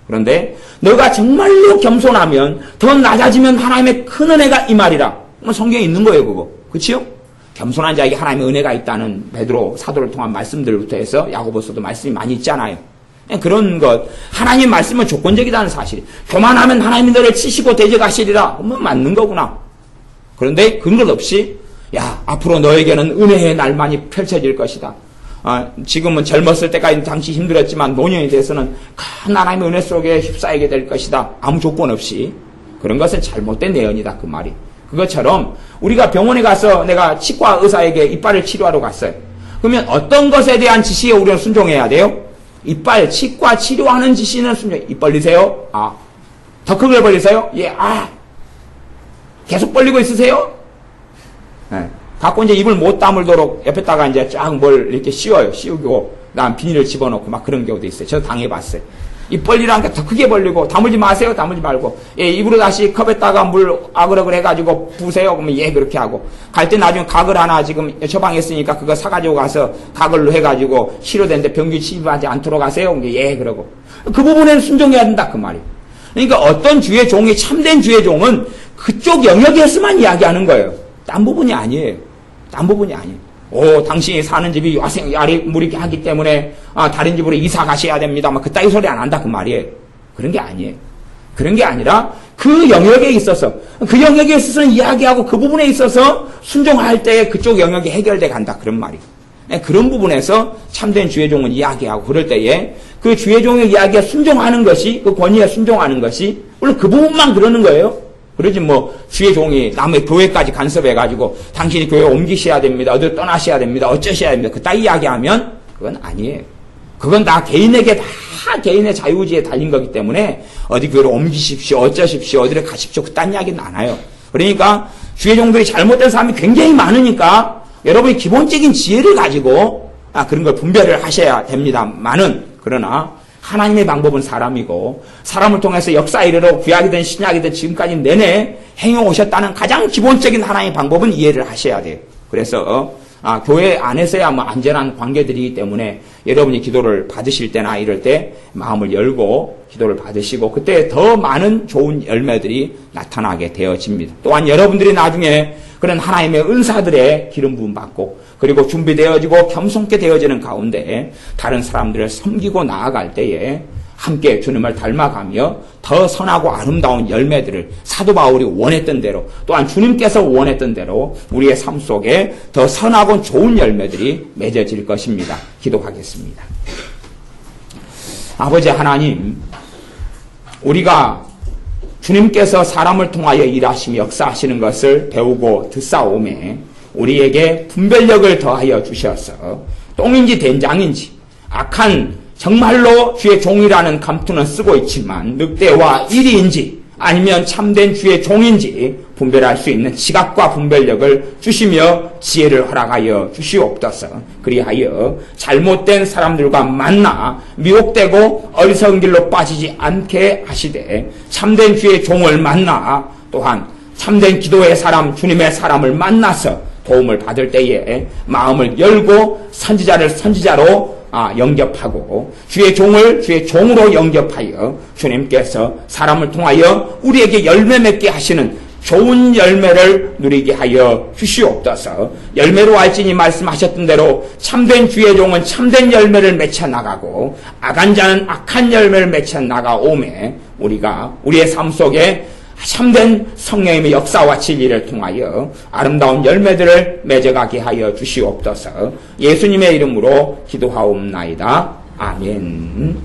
그런데 너가 정말로 겸손하면 더 낮아지면 하나님의 큰 은혜가 임하리라. 성경에 있는 거예요 그거. 그치요? 겸손한 자에게 하나님의 은혜가 있다는 베드로 사도를 통한 말씀들부터 해서 야고보서도 말씀이 많이 있잖아요. 그런 것 하나님 말씀은 조건적이라는 사실. 교만하면 하나님이 너를 치시고 대적하시리라. 맞는 거구나. 그런데 그런 것 없이 앞으로 너에게는 은혜의 날만이 펼쳐질 것이다. 지금은 젊었을 때까지 당시 힘들었지만 노년이 돼서는 큰 하나님의 은혜 속에 휩싸이게 될 것이다. 아무 조건 없이. 그런 것은 잘못된 예언이다 그 말이. 그것처럼 우리가 병원에 가서 내가 치과 의사에게 이빨을 치료하러 갔어요. 그러면 어떤 것에 대한 지시에 우리는 순종해야 돼요? 이빨 치과 치료하는 지시는 순종. 입 벌리세요? 더 크게 벌리세요? 계속 벌리고 있으세요? 갖고 이제 입을 못 다물도록 옆에다가 이제 쫙 뭘 이렇게 씌워요. 씌우고, 그다음 비닐을 집어넣고 막 그런 경우도 있어요. 저도 당해봤어요. 입 벌리라는 게 더 크게 벌리고, 다물지 마세요. 다물지 말고. 입으로 다시 컵에다가 물 아그러글 해가지고 부으세요. 그러면 그렇게 하고. 갈 때 나중에 각을 하나 지금 처방했으니까 그거 사가지고 가서 각을로 해가지고 치료되는데 병균 침입하지 않도록 하세요. 그러고. 그 부분에는 순종해야 된다. 그 말이에요. 그러니까 어떤 주의 종이 참된 주의 종은 그쪽 영역에서만 이야기하는 거예요. 딴 부분이 아니에요. 딴 부분이 아니에요. 당신이 사는 집이 야리무리게 하기 때문에 다른 집으로 이사 가셔야 됩니다. 막 그따위 소리 안 한다 그 말이에요. 그런 게 아니에요. 그런 게 아니라 그 영역에 있어서 이야기하고 그 부분에 있어서 순종할 때 그쪽 영역이 해결돼 간다 그런 말이에요. 그런 부분에서 참된 주의 종은 이야기하고 그럴 때에 그 주의 종의 이야기에 순종하는 것이 그 권위에 순종하는 것이 물론 그 부분만 그러는 거예요. 그러지 주의 종이 남의 교회까지 간섭해가지고 당신이 교회 옮기셔야 됩니다. 어디 떠나셔야 됩니다. 어쩌셔야 됩니다. 그따위 이야기하면 그건 아니에요. 그건 다 개인에게 다 다 개인의 자유의지에 달린 거기 때문에 어디 교회를 옮기십시오, 어쩌십시오, 어디를 가십시오, 그딴 이야기는 안 해요. 그러니까 주의 종들이 잘못된 사람이 굉장히 많으니까 여러분이 기본적인 지혜를 가지고 그런 걸 분별을 하셔야 됩니다만은, 그러나 하나님의 방법은 사람이고 사람을 통해서 역사 이르러 구약이든 신약이든 지금까지 내내 행해 오셨다는 가장 기본적인 하나님의 방법은 이해를 하셔야 돼요. 그래서 교회 안에서야 안전한 관계들이기 때문에 여러분이 기도를 받으실 때나 이럴 때 마음을 열고 기도를 받으시고 그때 더 많은 좋은 열매들이 나타나게 되어집니다. 또한 여러분들이 나중에 그런 하나님의 은사들의 기름 부음 받고 그리고 준비되어지고 겸손케 되어지는 가운데 다른 사람들을 섬기고 나아갈 때에 함께 주님을 닮아가며 더 선하고 아름다운 열매들을 사도 바울이 원했던 대로 또한 주님께서 원했던 대로 우리의 삶 속에 더 선하고 좋은 열매들이 맺어질 것입니다. 기도하겠습니다. 아버지 하나님, 우리가 주님께서 사람을 통하여 일하시며 역사하시는 것을 배우고 듣사오매 우리에게 분별력을 더하여 주셔서 똥인지 된장인지 악한 정말로 주의 종이라는 감투는 쓰고 있지만 늑대와 이리인지 아니면 참된 주의 종인지 분별할 수 있는 시각과 분별력을 주시며 지혜를 허락하여 주시옵소서. 그리하여 잘못된 사람들과 만나 미혹되고 어리석은 길로 빠지지 않게 하시되 참된 주의 종을 만나 또한 참된 기도의 사람, 주님의 사람을 만나서 도움을 받을 때에 마음을 열고 선지자를 선지자로 영접하고 주의 종을 주의 종으로 영접하여 주님께서 사람을 통하여 우리에게 열매 맺게 하시는 좋은 열매를 누리게 하여 주시옵소서. 열매로 알지니 말씀하셨던 대로 참된 주의 종은 참된 열매를 맺혀 나가고 악한 자는 악한 열매를 맺혀 나가오매 우리가 우리의 삶 속에 참된 성령님의 역사와 진리를 통하여 아름다운 열매들을 맺어가게 하여 주시옵소서. 예수님의 이름으로 기도하옵나이다. 아멘.